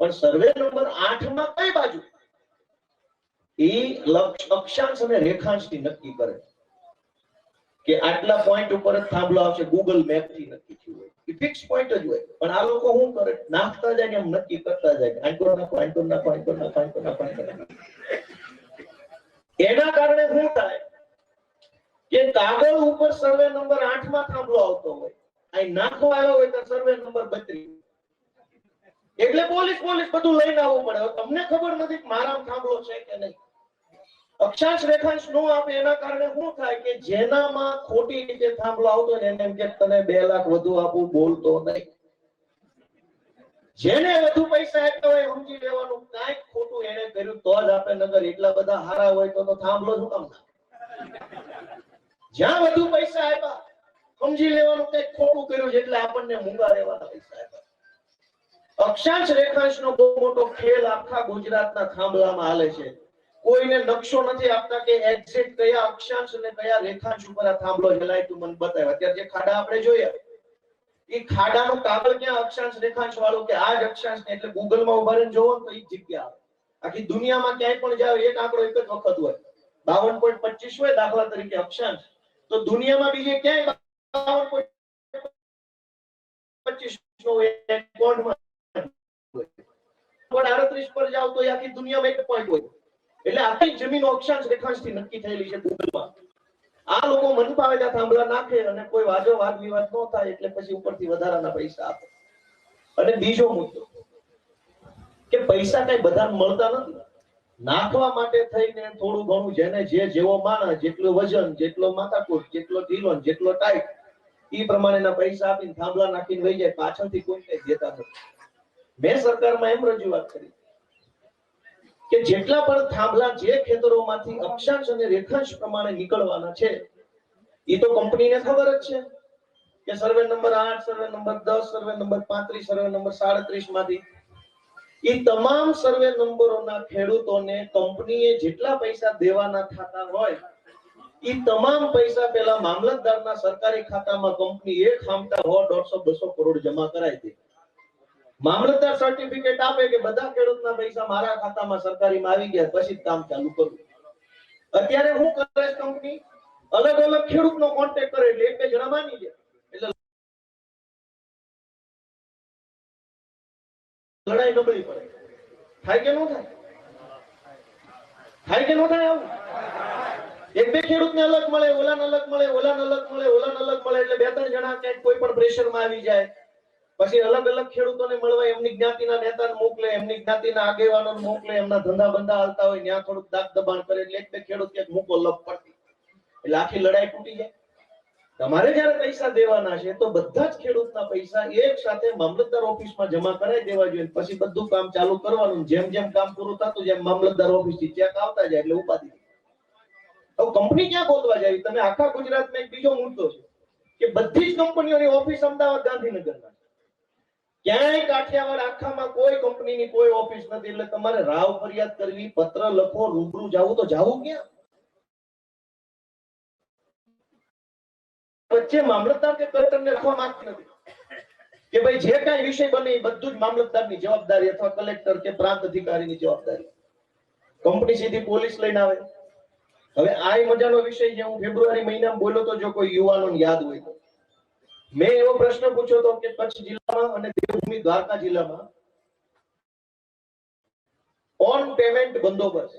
પણ સર્વે નંબર 8 માં કઈ બાજુ? એ અક્ષાંશ અને રેખાંશથી નક્કી કરે કે આટલા પોઈન્ટ ઉપર જ થાંભલો આવશે. ગૂગલ મેપ થી નક્કી થયું હોય, એ ફિક્સ પોઈન્ટ જ હોય. પણ આ લોકો શું કરે? નાખતા જાય એમ નક્કી કરતા જાય, આંકો નાખો, આંકો નાખો, આંકો નાખો, આંકો નાખો. એના કારણે શું થાય કે કાગળ ઉપર સર્વે નંબર 8 માં થાંભલો આવતો હોય, અહીં નાખવા આવ્યો હોય તો સર્વે નંબર 32, એટલે પોલીસ બધું લઈને આવવું પડે. તમને ખબર નથી કે મારા થાંભલો છે કે નહીં. અક્ષાંશ રેખાંશ નો આપે એના કારણે શું થાય કે જેનામાં ખોટી રીતે થાંભલો આવતો હોય એને એમ કે તને 2 લાખ વધુ આપું, બોલતો નહીં. જેને વધુ પૈસા આપ્યા હોય સમજી લેવાનું કાંઈક ખોટું એને કર્યું તો જ આપે, નગર એટલા બધા હારા હોય તો થાંભલો શું કામ? જ્યાં વધુ પૈસા આપ્યા સમજી લેવાનું કંઈક ખોટું કર્યું છે એટલે આપણને મૂંગા રહેવાના પૈસા આપ્યા. અક્ષાંશ રેખાંશ નો બહુ મોટો ખેલ આખા ગુજરાતના થાંભલામાં હાલે છે. કોઈને નકશો નથી આપતા કે એક્ઝેક્ટ કયા અક્ષાંશ અને કયા રેખાંશ ઉપર આ થાંભલો જલાય. તું મને બતાવ. અત્યારે જે ખાડા આપણે જોયા એ ખાડાનો કાગળ ક્યાં અક્ષાંશ રેખાંશ વાળું કે આ જ અક્ષાંશ ને, એટલે ગૂગલ માં ઉભા રહીને જોવો તો એ જગ્યા આવે. આખી દુનિયામાં ક્યાંય પણ જાવ એક આંકડો એક જ વખત હોય, 52.25 હોય દાખલા તરીકે અક્ષાંશ, તો દુનિયામાં બીજે ક્યાંય 52.25 નો એક કોડમાં 38 પર જાવ તો આખી દુનિયામાં એક પોઈન્ટ હોય. એટલે આખી જમીન અક્ષાંશ રેખાંશથી નક્કી થયેલી છે ગૂગલમાં. આ લોકો મન પાવે ત્યાં થાંભલા નાખે અને કોઈ વાજો વાદ વિવાદ ન થાય એટલે પછી ઉપરથી વધારાના પૈસા આપે. અને બીજો મુદ્દો કે પૈસા કઈ બધાને મળતા નથી. નાખવા માટે થઈને થોડું ઘણું જેને જે જેવો માણસ, જેટલું વજન, જેટલો માથાકૂટ, જેટલો ઢીલો, જેટલો ટાઈટ, એ પ્રમાણેના પૈસા આપીને થાંભલા નાખીને વહી જાય. પાછળથી કોઈ કઈ દેતા નથી. મેં સરકારમાં એમ રજૂઆત કરી કે જેટલા પણ થાંભલા જે ખેતરોમાંથી અક્ષાંશ અને રેખાંશ પ્રમાણે નીકળવાના છે એ તો કંપનીને ખબર જ છે કે survey number 8, survey number 10, survey number 35, survey number 37 માંથી એ તમામ સર્વે નંબરોના ખેડૂતોને કંપનીએ જેટલા પૈસા દેવાના થતા હોય એ તમામ પૈસા પેલા મામલતદારના સરકારી ખાતામાં કંપની એક હામટા 100, 150, 200 કરોડ જમા કરાવી દે. મામલતદાર સર્ટિફિકેટ આપે કે બધા ખેડૂતના પૈસા મારા ખાતામાં સરકારીમાં આવી ગયા, પછી કામ ચાલુ કરવું. અત્યારે શું કરે કંપની? અલગ અલગ ખેડૂતનો કોન્ટેક્ટ કરે એટલે એક બે જણા માની જાય એટલે લડાઈ નબળી પડે. થાય કે ન થાય? થાય કે ન થાય? આવું એક બે ખેડૂતને અલગ મળે, ઓલાને અલગ મળે, ઓલાને અલગ મળે, ઓલાને અલગ મળે એટલે 2-3 જણા ક્યાંક કોઈ પણ પ્રેશરમાં આવી જાય. પછી અલગ અલગ ખેડૂતોને મળવા એમની જ્ઞાતિના નેતાને મોકલે, એમની જ્ઞાતિના આગેવાનોને મોકલે, એમના ધંધા બંધા હાલતા હોય ત્યાં થોડુંક દાગ દબાણ કરે એટલે એક બે ખેડૂત ક્યાંક મૂકો લપ પડતી એટલે આખી લડાઈ તૂટી જાય. તમારે જયારે પૈસા દેવાના છે તો બધા જ ખેડૂતના પૈસા એક સાથે મામલતદાર ઓફિસમાં જમા કરાવી દેવા જોઈએ. પછી બધું કામ ચાલુ કરવાનું. જેમ જેમ કામ પૂરું થતું જેમ મામલતદાર ઓફિસથી ચેક આવતા જાય એટલે ઉપાધિ. હવે કંપની ક્યાં ગોતવા જાય? તમે આખા ગુજરાતમાં એક બીજો મુદ્દો છે કે બધી જ કંપનીઓની ઓફિસ અમદાવાદ, ગાંધીનગરમાં. ક્યાંય કાઠિયાવાડ આખામાં કોઈ કંપનીની કોઈ ઓફિસ નથી. એટલે તમારે રાવ ફરિયાદ કરવી, પત્ર લખો, રૂબરૂ જાવું તો જાવું ક્યાં? વચ્ચે મામલતદાર કે કલેક્ટરને લખવા માંગતી નથી કે ભાઈ જે કાંઈ વિષય બને એ બધું જ મામલતદારની જવાબદારી અથવા કલેક્ટર કે પ્રાંત અધિકારીની જવાબદારી. કંપની સીધી પોલીસ લઈને આવે. હવે આ મજાનો વિષય જે હું ફેબ્રુઆરી મહિનામાં બોલ્યો તો, જો કોઈ યુવાનોને યાદ હોય તો, મેં એવો પ્રશ્ન પૂછ્યો હતો કે કચ્છ જિલ્લામાં અને દેવભૂમિ દ્વારકા જિલ્લામાં ઓન પેમેન્ટ બંદોબસ્ત,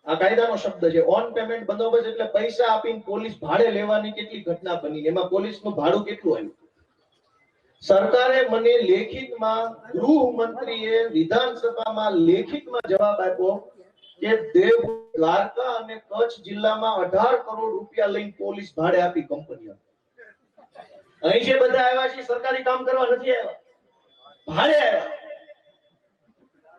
આ કાયદાનો શબ્દ છે. ઓન પેમેન્ટ બંદોબસ્ત એટલે પૈસા આપીને પોલીસ ભાડે લેવાની કેટલી ઘટના બની, એમાં પોલીસનું ભાડું કેટલું આવ્યું. સરકારે મને લેખિતમાં ગૃહમંત્રીએ વિધાનસભામાં લેખિતમાં જવાબ આપ્યો કે દેવ દ્વારકા અને કચ્છ જિલ્લામાં 18 કરોડ રૂપિયા લઈને પોલીસ ભાડે આપી કંપનીઓ. અહીં જે બધા આવ્યા છે સરકારી કામ કરવા નથી આવ્યા, ભાડે આવ્યા.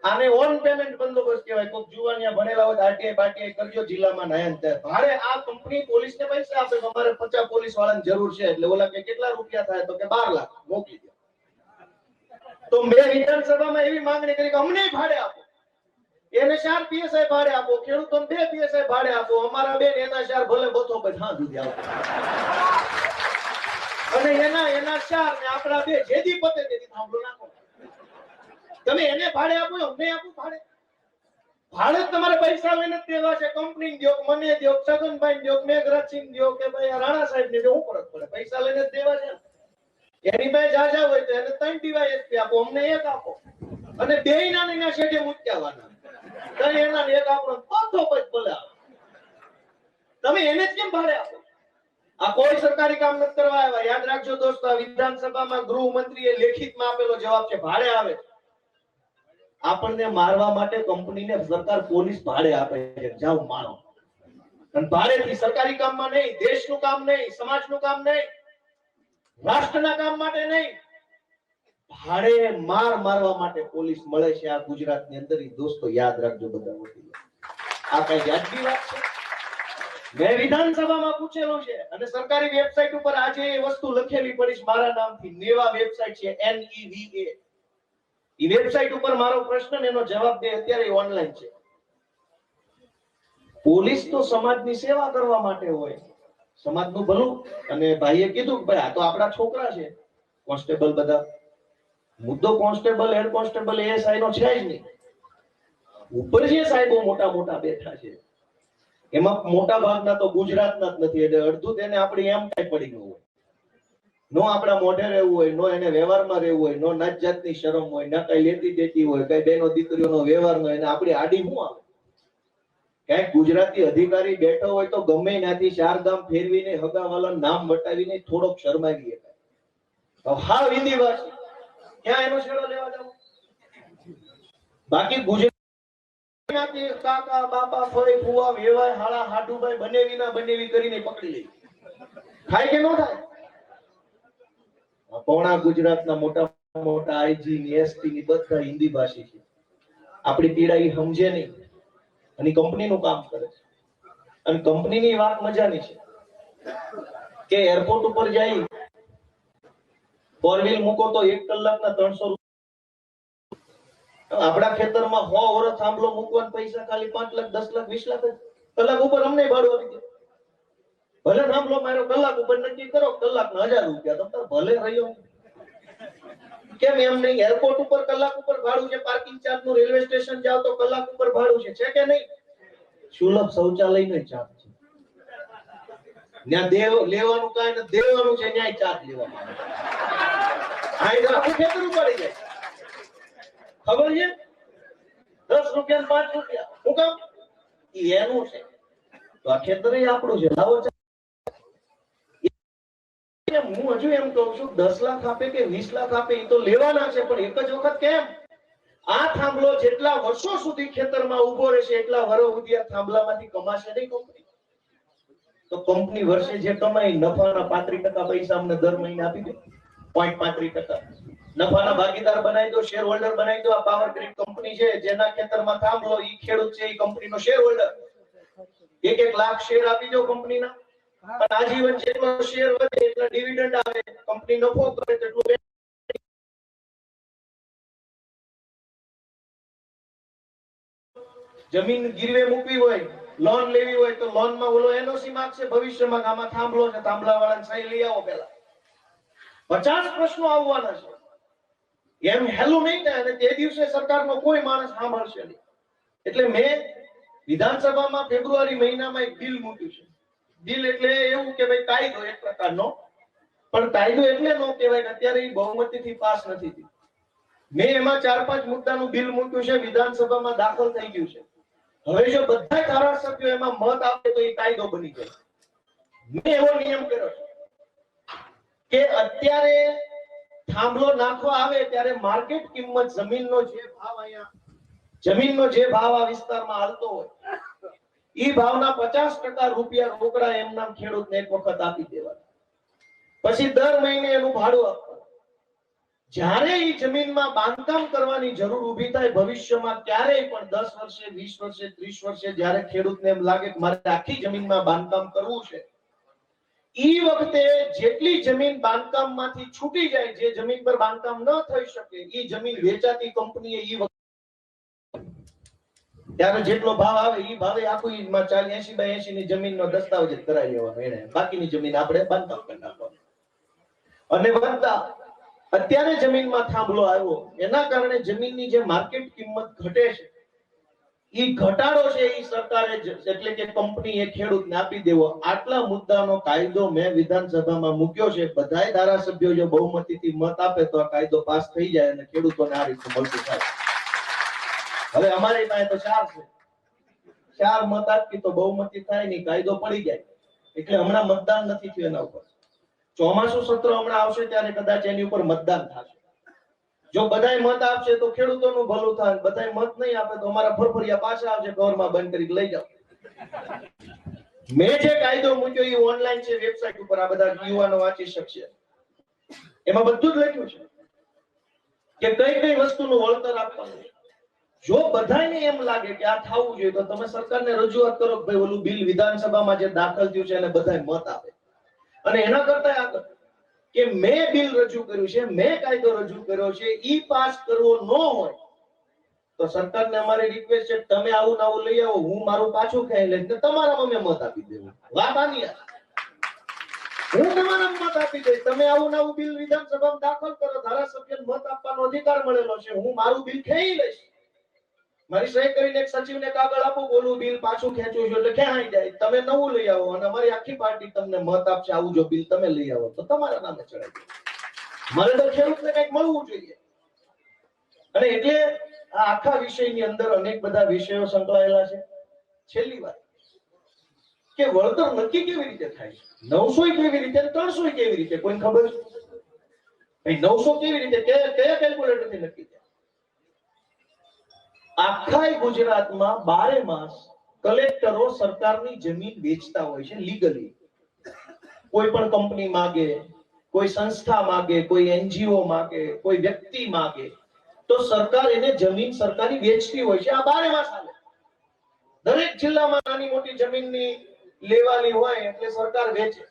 આને ઓન પેમેન્ટ બંદોબસ્ત કહેવાય. કોઈક જુવાનિયા ભણેલા હોય આરટીઆઈ બાટીઆઈ કરજો જિલ્લામાં નાયન થાય ભાડે આ કંપની પોલીસને પૈસા આપે. અમારે 50 પોલીસ વાળાની જરૂર છે એટલે ઓલા કે કેટલા રૂપિયા થાય તો કે 12 લાખ મોકલી દો. તો મેં વિધાનસભામાં એવી માંગણી કરી કે અમને ભાડે આપો, એને 4 પીએસઆઈ ભાડે આપો, ખેડૂતોને 2 પીએસઆઈ ભાડે આપો, અમારા બેન એના 4 ભલે બથો બધા સુધી આપો અને એના 4 ને આપણા 2 જેદી પતે તેથી થાંભલો નાખો. તમે એને ભાડે આપો, અમને આપો ભાડે. ભાડે તમારે પૈસા લઈને દેવા છે. કંપની દો, મને દો, છગનભાઈ દો, મેઘરાજસિંહ દો કે ભાઈ રાણા સાહેબ ને દો, હું ફરક પડે? પૈસા લઈને દેવા છે. એની પાસે જાજા હોય તો એને 3 ડીવાયએસપી આપો, અમને 1 આપો અને બેયના એના શેડે મૂક્યાવાના. તમે એના 1 આપો તો પછી ભલે આપો. તમે એને જ કેમ ભાડે આપો? આ કોઈ સરકારી કામ નથી કરવા આવ્યા. યાદ રાખજો દોસ્તો, આ વિધાનસભામાં ગૃહમંત્રીએ લેખિતમાં આપેલો જવાબ છે ભાડે આવે. આપણને મારવા માટે કંપનીને સરકાર પોલીસ ભાડે આપે છે. જાઓ મારો. અને ભાડેથી સરકારી કામમાં નહીં, દેશનું કામ નહીં, સમાજનું કામ નહીં, રાષ્ટ્રના કામ માટે નહીં, ભાડે મારવા માટે પોલીસ મળે છે આ ગુજરાતની અંદર. દોસ્તો યાદ રાખજો બધા વકીલો, આ કઈ યાદની વાત છે? મેં વિધાનસભામાં પૂછેલું છે અને સરકારી વેબસાઇટ ઉપર આજે એ વસ્તુ લખેલી પડી છે મારા નામથી. નેવા વેબસાઇટ છે NEVA. એ વેબસાઇટ ઉપર મારો પ્રશ્ન ને એનો જવાબ દે અત્યારે ઓનલાઈન છે. પોલીસ તો સમાજની સેવા કરવા માટે હોય, સમાજનું ભલું. અને ભાઈએ કીધું કે ભાઈ આ તો આપણા છોકરા છે કોન્સ્ટેબલ બધા. મુદ્દો કોન્સ્ટેબલ, હેડ કોન્સ્ટેબલ, ASI નો છે જ નહીં. ઉપર જે સાહેબો મોટા મોટા બેઠા છે એમાં મોટા ભાગના તો ગુજરાતના જ નથી. એટલે અડધું તેને આપણી એમ કઈ પડી ગયું હોય, નો આપણા મોઢે રહેવું હોય, નો એને વ્યવહારમાં રહેવું હોય, નો નાત જાતની શરમ હોય, ના કઈ લેતી દેતી હોય, કઈ બેનો દીકરીઓનો વ્યવહાર હોય, એને આપણી આડી શું આવે? ક્યાંક ગુજરાતી અધિકારી બેઠો હોય તો ગમે ત્યાંથી 4 ગામ ફેરવીને હગાવાલાનું નામ વટાવીને થોડોક શરમાવી શકાય. હા હિન્દી ભાષી ક્યાં એનો છેડો લેવા જવું? બાકી ગુજરાતી કાકા બાપા ફઈ ફુવા વેવાય હાળા હાડુભાઈ બનેવી ના બનેવી કરીને પકડી લે. થાય કે ન થાય? પોણા ગુજરાતના મોટા મોટા આઈજી ની એસપી ની બધા હિન્દી ભાષી છે. આપણી પીડા એ સમજે નહીં અને કંપનીનું કામ કરે છે. અને કંપનીની વાત મજાની છે કે એરપોર્ટ ઉપર જઈ 4 વ્હીલ મૂકો તો 1 કલાકના 300 રૂપિયા. આપણા ખેતરમાં 100 વર્ષ થાંભલો મૂકવાના પૈસા ખાલી 5 લાખ 10 લાખ 20 લાખ કલાક ઉપર અમને ભાડું આપી દે. ભલે થાંભલો માર્યો કલાક ઉપર નક્કી કરો કલાકના 1000 રૂપિયા તો ભલે રહ્યો. કેમ એમ નહીં? એરપોર્ટ ઉપર કલાક ઉપર ભાડું છે, પાર્કિંગ ચાર્જ નું રેલવે સ્ટેશન જાવ તો કલાક ઉપર ભાડું છે કે નહીં? સુલભ શૌચાલયનો ચાર્જ છે. ત્યાં લેવાનું કાંઈ નથી, દેવાનું છે ન્યાય ચાર્જ લેવામાં આવે. આખું ખેતર ઉપાડી જાય. ખબર છે? 10 રૂપિયા 5 રૂપિયા શું કામ? એનું છે. તો આ ખેતર આપણું છે, લાવો. હું હજુ એમ કહું છું 10 લાખ આપે કે 20 લાખ આપે એ તો લેવાના છે, પણ એક જ વખત કેમ? આ થાંભલો જેટલા વર્ષો સુધી ખેતરમાં ઉભો રહેશે એટલા વર્ષ સુધી આ થાંભલામાંથી કમાશે નહીં કંપની. તો કંપની વર્ષે જે કમાઈ નફાના 35% પૈસા અમને દર મહિને આપી દે. 0.35% નફાના ભાગીદાર બનાવી દો, શેર હોલ્ડર બનાવી દો. આ પાવર ગ્રીડ કંપની છે જેના ખેતરમાં થાંભલો ઈ ખેડૂત છે, ઈ કંપનીનો શેર હોલ્ડર. 1 લાખ શેર આપી દો કંપનીના. પણ આજીવન જેટલો શેર વધે એટલા ડિવિડન્ડ આવે, કંપની નફો કરે તેટલું. જમીન ગીરવે મૂકવી હોય, લોન લેવી હોય તો લોન માં ઓલો એનઓસી માંગશે ભવિષ્યમાં. આમાં થાંભલો છે, થાંભલા વાળાને સહી લઈ આવો. પેલા 50 પ્રશ્નો આવવાના છે. એમ હેલું નહીં થાય અને તે દિવસે સરકારનો કોઈ માણસ સાંભળશે નહીં. એટલે મેં વિધાનસભામાં ફેબ્રુઆરી મહિનામાં એક બિલ મૂક્યું છે. બિલ એટલે એવું કે ભાઈ કાયદો એક પ્રકારનો, પણ કાયદો એટલે ન કહેવાય કે અત્યારે એ બહુમતીથી પાસ નથી થયું. મેં એમાં 4-5 મુદ્દાનું બિલ મૂક્યું છે, વિધાનસભામાં દાખલ થઈ ગયું છે. હવે જો બધા ધારાસભ્યો એમાં મત આપે તો એ કાયદો બની જાય. મેં એવો નિયમ કર્યો છે કે અત્યારે થાંભલો નાખવા આવે ત્યારે માર્કેટ કિંમત જમીનનો જે ભાવ આ વિસ્તારમાં હાલતો હોય ઈ ભાવના 50% રૂપિયા રોકડા એમના ખેડૂતને એક વખત આપી દેવા, પછી દર મહિને એનું ભાડું આપવાનું. જ્યારે ઈ જમીનમાં બાંધકામ કરવાની જરૂર ઊભી થાય ભવિષ્યમાં ક્યારેય પણ 10 વર્ષે 20 વર્ષે 30 વર્ષે જ્યારે ખેડૂતને એમ લાગે કે મારે આખી જમીનમાં બાંધકામ કરવું છે, ઈ વખતે જેટલી જમીન બાંધકામમાંથી છૂટી જાય, જે જમીન પર બાંધકામ ન થઈ શકે, ઈ જમીન વેચાતી કંપનીએ ઈ વખતે ત્યારે જેટલો ભાવ આવે ઈ ભાવે આખું 80/80 ની જમીનનો દસ્તાવેજ કરાવી લેવાનો, એને બાકીની જમીન આપણે બાંધકામ કરી નાખવાનું. અને વધતા અત્યારે જમીનમાં થાંભલો આવ્યો એના કારણે જમીનની જે માર્કેટ કિંમત ઘટે છે, ઈ ઘટાડો છે ઈ સરકારે એટલે કે કંપનીએ ખેડૂતને આપી દેવો. આટલા મુદ્દાનો કાયદો મેં વિધાનસભામાં મૂક્યો છે. બધાય ધારાસભ્યો જો બહુમતીથી મત આપે તો આ કાયદો પાસ થઈ જાય અને ખેડૂતોને આ રીતે મળતું થાય. હવે અમારી પાસે તો 4 છે, 4 મત આપી તો બહુમતી થાય નહીં, કાયદો પડી જાય. એટલે હમણાં મતદાન નથી થયું એના ઉપર. ચોમાસું સત્ર હમણાં આવશે ત્યારે કદાચ એની ઉપર મતદાન થશે. જો બધાય મત આપશે તો ખેડૂતોનું ભલું થાય, બધાય મત નહીં આપે તો અમારા ફરફરિયા પાછા આવશે, ઘરમાં બંધ કરી લઈ જાઓ. મેં જે કાયદો મૂક્યો એ ઓનલાઈન છે, વેબસાઈટ ઉપર આ બધા યુવાનો વાંચી શકશે. એમાં બધું જ લખ્યું છે કે કઈ કઈ વસ્તુનું વળતર આપવાનું. જો બધાને એમ લાગે કે આ થવું જોઈએ તો તમે સરકારને રજૂઆત કરો કે ભાઈ ઓલું બિલ વિધાનસભામાં જે દાખલ થયું છે એને બધાય મત આપે. અને એના કરતા આગળ કે મેં બિલ રજૂ કર્યું છે, મેં કાયદો રજૂ કર્યો છે, ઈ પાસ કરવો ન હોય તો સરકારને અમારી રિક્વેસ્ટ છે તમે આવું નવું લઈ આવો, હું મારું પાછું ખાઈ લઈશ ને તમારામાં મેં મત આપી દેવું. વાત આની હું તમારા મત આપી દઈશ. તમે આવું નવું બિલ વિધાનસભામાં દાખલ કરો, ધારાસભ્યને મત આપવાનો અધિકાર મળેલો છે, હું મારું બિલ ખેઈ લઈશ. મારી સહી કરીને એક સચિવને કાગળ આપો, બોલું બિલ પાછું ખેંચું છું એટલે ક્યાં જાય, તમે નવું લઈ આવો અને અમારી આખી પાર્ટી તમને મત આપશે, આવું જો બિલ તમે લઈ આવો તો તમારા નામે ચડાવી દો. મારે તો ખેડૂતને કંઈક મળવું જોઈએ. અને એટલે આ આખા વિષયની અંદર અનેક બધા વિષયો સંકળાયેલા છે. છેલ્લી વાત કે વળતર નક્કી કેવી રીતે થાય છે, 900 કેવી રીતે, 300 કેવી રીતે, કોઈને ખબર છે? 900 કેવી રીતે, કયા કેલ્ક્યુલેટરથી નક્કી થાય? આખા ગુજરાતમાં 12 માસ કલેક્ટરો સરકારની જમીન વેચતા હોય છે લીગલી. કોઈ પણ કંપની માંગે, કોઈ સંસ્થા માંગે, કોઈ એનજીઓ માંગે, કોઈ વ્યક્તિ માંગે તો સરકાર એને જમીન સરકારી વેચતી હોય છે. આ 12 માસ હાલે. દરેક જિલ્લામાં નાની મોટી જમીનની લેવાલી હોય એટલે સરકાર વેચે.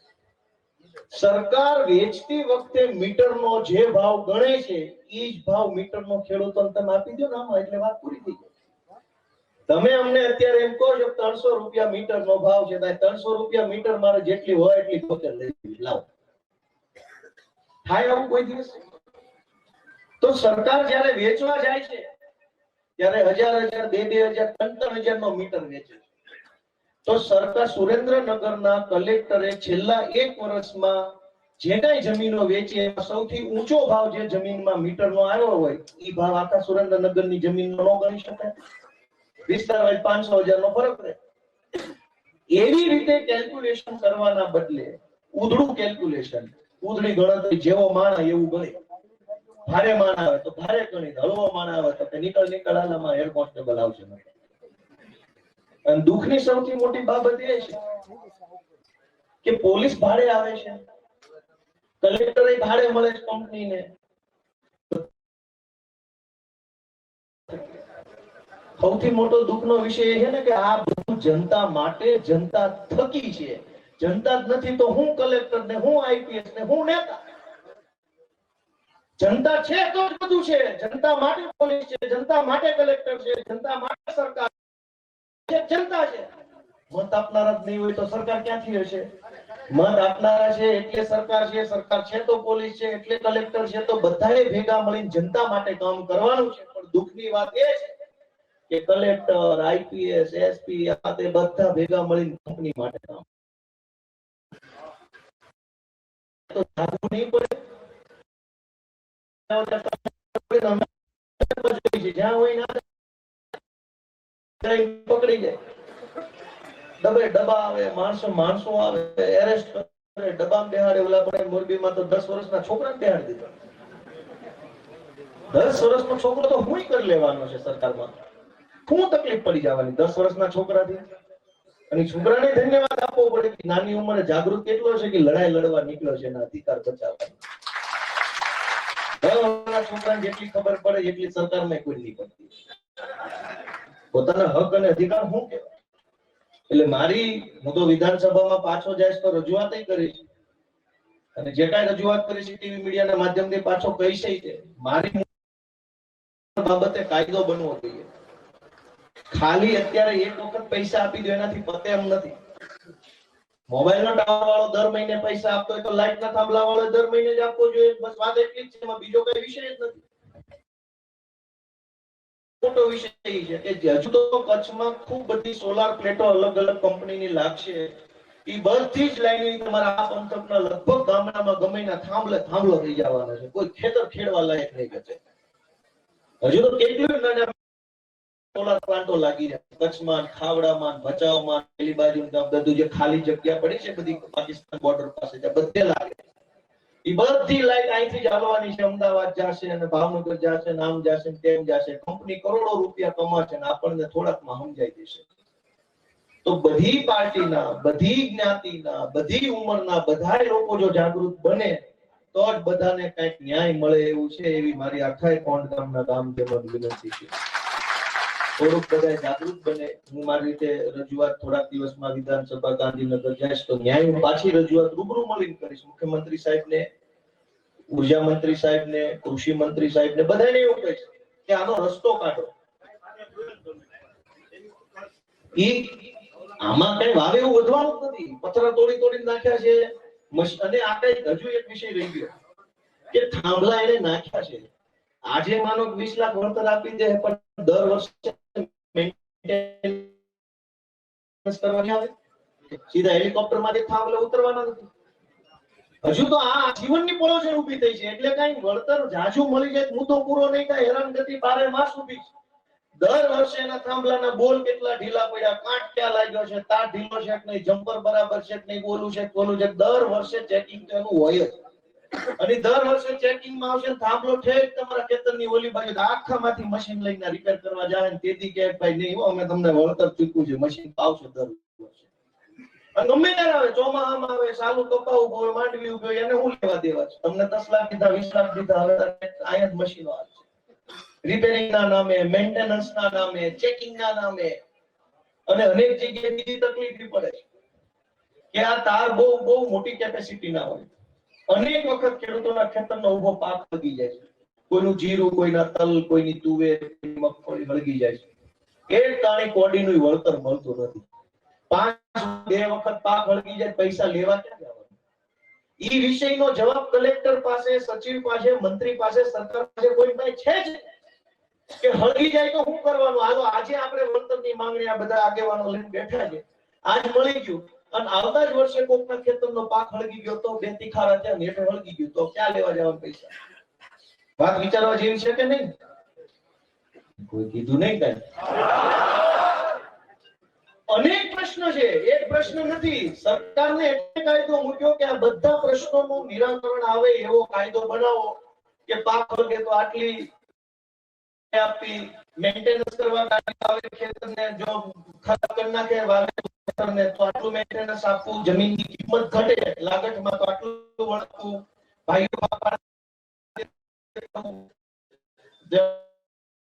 સરકાર વેચતી વખતે મીટરનો જે ભાવ ગણે છે એ જ ભાવ મીટરનો ખેડૂતોને તમે આપી દો ને આમાં, એટલે વાત પૂરી થઈ જાય. તમે અમને અત્યારે એમ કહો છો 300 રૂપિયા મીટરનો ભાવ છે, 300 રૂપિયા મીટર મારે જેટલી હોય એટલી ખોતર લઈ લાવો. થાય આવું કોઈ દિવસ? તો સરકાર જ્યારે વેચવા જાય છે ત્યારે 1000, 2000, 3000 નો મીટર વેચે છે. તો સરકાર સુરેન્દ્રનગરના કલેક્ટરે છેલ્લા 1 વર્ષમાં જે કઈ જમીનો વેચી એમાં સૌથી ઊંચો ભાવ જે જમીનમાં મીટરનો આવ્યો હોય એ ભાવ આખા સુરેન્દ્રનગરની જમીનનો ન ગણી શકાય. વિસ્તાર વાઇઝ 500,000 નો ફરક રહે. એવી રીતે કેલ્ક્યુલેશન કરવાના બદલે ઉધડું કેલ્ક્યુલેશન, ઉધડી ગણતરી, જેવો માણા એવું ગણે. ભારે માણા આવે તો ભારે ગણી, હળવો માણા આવે તો નીકળ આલામાં હેડ કોન્સ્ટેબલ આવશે. અને દુઃખની સૌથી મોટી બાબત એ છે કે પોલીસ ભાડે આવે છે, કલેક્ટર ભાડે મળે છે કંપનીને. સૌથી મોટો દુઃખનો વિષય એ છે ને કે આ બધું જનતા માટે, જનતા થકી છે. જનતા જ નથી તો હું કલેક્ટર ને, હું આઈપીએસ ને, હું નેતા. જનતા છે તો જ બધું છે. જનતા માટે પોલીસ છે, જનતા માટે કલેક્ટર છે, જનતા માટે સરકાર છે. જનતા છે. મત આપનારા જ નહીં હોય તો સરકાર ક્યાંથી હશે? મત આપનારા છે એટલે સરકાર છે, સરકાર છે તો પોલીસ છે, એટલે કલેક્ટર છે. તો બધાએ ભેગા મળીને જનતા માટે કામ કરવાનું છે. પણ દુઃખની વાત એ છે કે કલેક્ટર, આઈપીએસ, એસપી આ તે બધા ભેગા મળીને કંપની માટે કામ તો જાગવું નહીં પડે. જ્યાં હોય ને પકડી જાય, ડબ્બા આવે, માણસો આવે, એરેસ્ટ કરે, ડબ્બામાં બેહાડે. ઓલા પણ મોરબીમાં તો 10 વર્ષના છોકરાને બેહાડી દીધા. 10 વર્ષનો છોકરો તો હું કરી લેવાનો છે સરકારમાં, શું તકલીફ પડી જવાની 10 વર્ષના છોકરાથી? અને છોકરાને ધન્યવાદ આપવો પડે કે નાની ઉંમરે જાગૃત કેટલો છે કે લડાઈ લડવા નીકળ્યો છે એના અધિકાર બચાવવા. 10 વર્ષના છોકરાને જેટલી ખબર પડે એટલી સરકારમાં કોઈ નહીં પડતી. પોતાના હક અને અધિકાર શું કહેવાય? એટલે હું તો વિધાનસભામાં પાછો જઈશ તો રજૂઆત કરીશ, અને જે કાંઈ રજૂઆત કરીશ ટીવી મીડિયાના માધ્યમથી પાછો કહીશ છે. મારી બાબતે કાયદો બનવો જોઈએ. ખાલી અત્યારે એક વખત પૈસા આપી દો એનાથી પતે એમ નથી. મોબાઈલ નો ટાવર વાળો દર મહિને પૈસા આપતો હોય તો લાઈટ ના થાંભલા વાળો દર મહિને જ આપવો જોઈએ. બસ વાત એટલી જ છે, એમાં બીજો કઈ વિષય જ નથી. મોટો વિષય છે કે હજુ તો કચ્છમાં ખૂબ બધી સોલાર પ્લેટો અલગ અલગ કંપનીની લાગશે. એ બધી જ લાઈન તમારા આ પંથકના લગભગ ગામડામાં ગમેના થાંભલો થઈ જવાનો છે. કોઈ ખેતર ખેડવા લાયક નહીં બચે. હજુ તો કેટલું નાના સોલાર પ્લાન્ટો લાગી રહ્યા કચ્છમાં, ખાવડામાં, ભચાઉમાં, પેલી બાજુ બધું જે ખાલી જગ્યા પડી છે બધી પાકિસ્તાન બોર્ડર પાસે બધે લાગે. એ બધી લાઈટ અહીંથી જ આવવાની છે. અમદાવાદ જશે અને ભાવનગર જશે, નામ જશે, તેમ જશે. કંપની કરોડો રૂપિયા કમાશે અને આપણને થોડાકમાં સમજાઈ દેશે. તો બધી પાર્ટીના, બધી જ્ઞાતિના, બધી ઉંમરના બધા લોકો જો જાગૃત બને તો જ બધાને કંઈક ન્યાય મળે એવું છે. એવી મારી આખાય કોંડ ગામના ગામજનો વિનંતી છે. થોડુંક બધા જાગૃત બને. હું મારી રીતે રજૂઆત થોડાક દિવસમાં વિધાનસભા ગાંધીનગર જઈશ તો ન્યાય હું પાછી રજૂઆત રૂબરૂ મળીને કરીશ. મુખ્યમંત્રી સાહેબને, ઉર્જા મંત્રી સાહેબને, કૃષિ મંત્રી સાહેબને બધાને એવું કહીશ કે આનો રસ્તો કાઢો. આમાં કઈ વાવે એવું વધવાનું જ નથી. પથ્થર તોડી નાખ્યા છે. અને આ કઈ હજુ એક વિષય રહી ગયો કે થાંભલા એને નાખ્યા છે. આજે માનો 20 લાખ વળતર આપી દે પણ દર વર્ષે મેન્ટેનન્સ કરવાની આવે. સીધા હેલિકોપ્ટર માંથી થાંભલે ઉતરવાના નથી. હજુ તો આ જીવનની પોળો ઊભી થઈ છે. એટલે કઈ વળતર જાજુ મળી જાય મુદ્દો પૂરો નહીં થાય. હેરાનગતિ 12 માસ ઊભી છે. દર વર્ષે એના થાંભલાના બોલ કેટલા ઢીલા પડ્યા, કાંટ ક્યાં લાગ્યો છે, તાર ઢીલો છે કે નહીં, જમ્પર બરાબર છે કે નહીં, બોલું છે. દર વર્ષે ચેકિંગ તો એનું હોય જ. અને દર વર્ષે ચેકિંગ માં આવશે. થાંભલો ઠેક તમારા ખેતરની ઓલી બાજુ આખામાંથી મશીન લઈને રિપેર કરવા જાય ને તેથી કે ભાઈ નહીં અમે તમને વળતર ચૂકવું છે, મશીન આવશે દર વર્ષે. અને ગમે ત્યારે આવે, ચોમાસામાં આવે, સાલું કપા ઉભો હોય, માંડવી ઉભો હોય, એને હું લેવા દેવા છે? તમને 10 લાખ દીધા, 20 લાખ દીધા, હવે અહીંયા જ મશીનો આવે છે. રિપેરિંગ ના નામે, મેન્ટેનન્સ ના નામે, ચેકિંગ ના નામે. અને અનેક જગ્યાએ બીજી તકલીફ પડે છે કે આ તાર બહુ મોટી કેપેસિટી ના હોય. અનેક વખત ખેડૂતોના ખેતરનો ઉભો પાક હળગી જાય છે. કોઈનું જીરું, કોઈના તલ, કોઈની તુવેર, મગફળી હળગી જાય છે. એક તાણી કોડીનું વળતર મળતું નથી. 2 વખત પાક હળગી જાય, પૈસા લેવા ક્યાં જવાના? ઈ વિષયનો જવાબ કલેક્ટર પાસે, સચિવ પાસે, મંત્રી પાસે, સરકાર પાસે કોઈ પાસે છે જ કે હળગી જાય તો શું કરવાનું? હાલો આજે આપણે વળતરની માંગણી આ બધા આગેવાનો લઈને બેઠા છે. આજ મળી ગયું અને આવતા જ વર્ષે કોકના ખેતરનો પાક હળગી ગયો તો 2 તીખારા ત્યાં નેઠે હળગી ગયું તો ક્યાં લેવા જવાના પૈસા? વાત વિચારવા જેવી છે કે નહીં? કોઈ કીધું નહીં કઈ. અનેક પ્રશ્ન છે, એક પ્રશ્ન નથી. સરકારને એટલે કાયદો મૂક્યો કે આ બધા પ્રશ્નોનું નિરાકરણ આવે એવો કાયદો બનાવો કે પાક હળગે તો આટલી આપી, મેન્ટેનન્સ કરવા આવે ખેતરને, જો ખરાબ કરી નાખે વાવેતરને તો આટલું મેન્ટેનન્સ આપવું, જમીનની કિંમત ઘટે, લાગતમાં તો આટલું વળતું, ભાઈઓ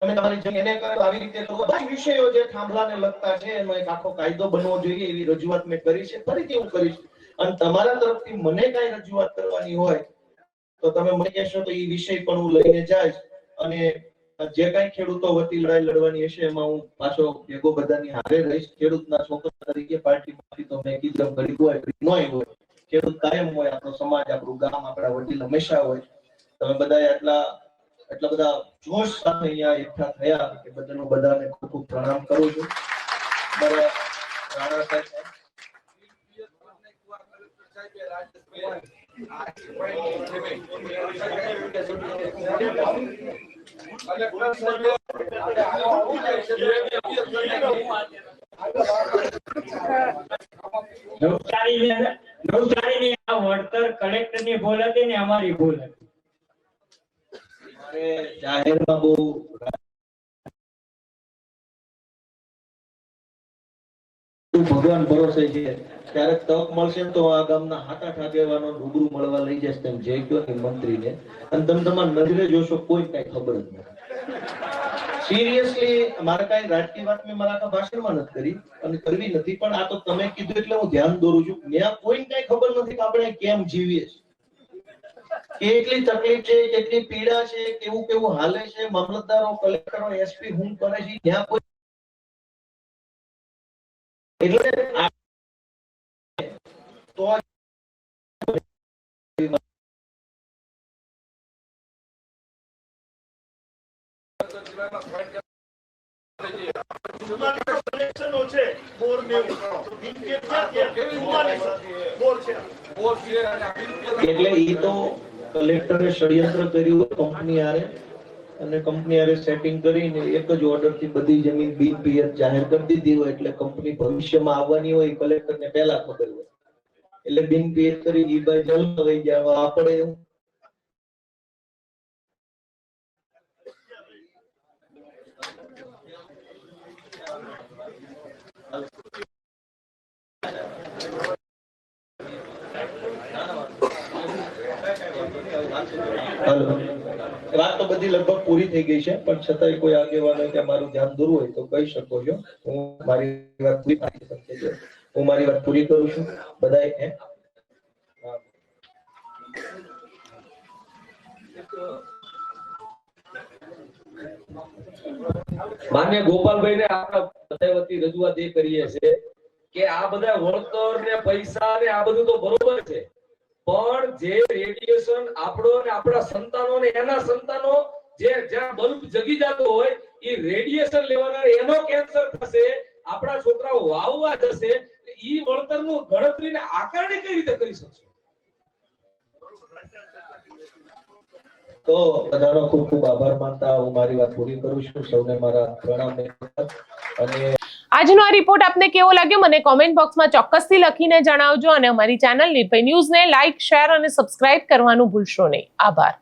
તમે તમારી જમીન એને કરો આવી રીતે કરો. બધા વિષયો જે થાંભલાને લગતા છે એનો એક આખો કાયદો બનવો જોઈએ એવી રજૂઆત મેં કરી છે. ફરીથી હું કરીશ. અને તમારા તરફથી મને કઈ રજૂઆત કરવાની હોય તો તમે મને કહેશો તો એ વિષય પણ હું લઈને જઈશ. અને જે કઈ ખેડૂતો વતી લડાઈ લડવાની હશે એમાં હું પાછો ભેગો બધાની હારે રહીશ. ખેડૂતના છોકરા તરીકે પાર્ટીમાંથી તો મેં કીધું ઘડી હોય નોય હોય, ખેડૂત કાયમ હોય. આપણો સમાજ, આપણું ગામ, આપણા વડીલ હંમેશા હોય. તમે બધા એટલા બધા જોશ સાથે અહીંયા એકઠા થયા કે બધાનો બધાને ખૂબ ખૂબ પ્રણામ કરું છું. રાણા સાહેબ નવસારીની આ વળતર કલેક્ટરની ભૂલ હતી ને અમારી ભૂલ હતી. જાહેરમાં બહુ ભગવાન ભરોસે છે, ક્યારેક તક મળશે ને તો આ ગામના 7-8 આગેવાનો રૂબરૂ મળવા લઈ જશે તેમ જે કયો ને મંત્રીને, અને તમે તમારા નજરે જોશો કોઈ કઈ ખબર જ નથી. સિરિયસલી મારે કઈ રાજકીય વાત મેં મારા ભાષણમાં નથી કરી અને કરવી નથી, પણ આ તો તમે કીધું એટલે હું ધ્યાન દોરું છું. ત્યાં કોઈને કઈ ખબર નથી કે આપણે કેમ જીવીએ છીએ, કેટલી તકલીફ છે, કેટલી પીડા છે, કેવું કેવું હાલે છે, મામલતદારો, કલેક્ટરો, એસપી હું કરે છે, ત્યાં કોઈ એટલે તો એટલે ઈ તો કલેક્ટરે ષડયંત્ર કર્યું કંપની આરે, અને કંપની આરે સેટિંગ કરીને એક જ ઓર્ડર થી બધી જમીન બિનપિયત જાહેર કરી દીધી હોય, એટલે કંપની ભવિષ્યમાં આવવાની હોય કલેક્ટરને પહેલા ખબર હોય, એટલે બિનપિયત કરી ઈ ભાઈ જલમાં વહી ગયા. આપણે એવું વાત તો બધી લગભગ પૂરી થઈ ગઈ છે, પણ છતાંય કોઈ આગેવાનો કે મારું ધ્યાન દોરવું હોય તો કહી શકો છો. હું મારી વાત પૂરી કરી શકું છું. હું મારી વાત પૂરી કરું છું. બધાએ માન્ય ગોપાલભાઈ ને આપણા બધા વતી રજૂઆત એ કરીએ છે કે આ બધા વળતર ને પૈસા ને આ બધું તો બરોબર છે, પણ જે રેડિયેશન આપણો ને આપણા સંતાનો ને એના સંતાનો જે જ્યાં બલ્બ જગી જતો હોય એ રેડિયેશન લેવાના એનો કેન્સર થશે, આપણા છોકરાઓ વાવવા જશે, ઈ વળતરનું ગણતરીને આકારણી કઈ રીતે કરી શકશે? તો બધાનો ખૂબ ખૂબ આભાર માનતા હું મારી વાત પૂરી કરું છું. સૌને મારા પ્રણામ. અને આજનો આ રિપોર્ટ આપને કેવો લાગ્યો મને કોમેન્ટ બોક્સમાં ચોક્કસથી લખીને જણાવજો, અને અમારી ચેનલ નિર્ભય ન્યૂઝને લાઇક, શેર અને સબસ્ક્રાઇબ કરવાનું ભૂલશો નહીં. આભાર.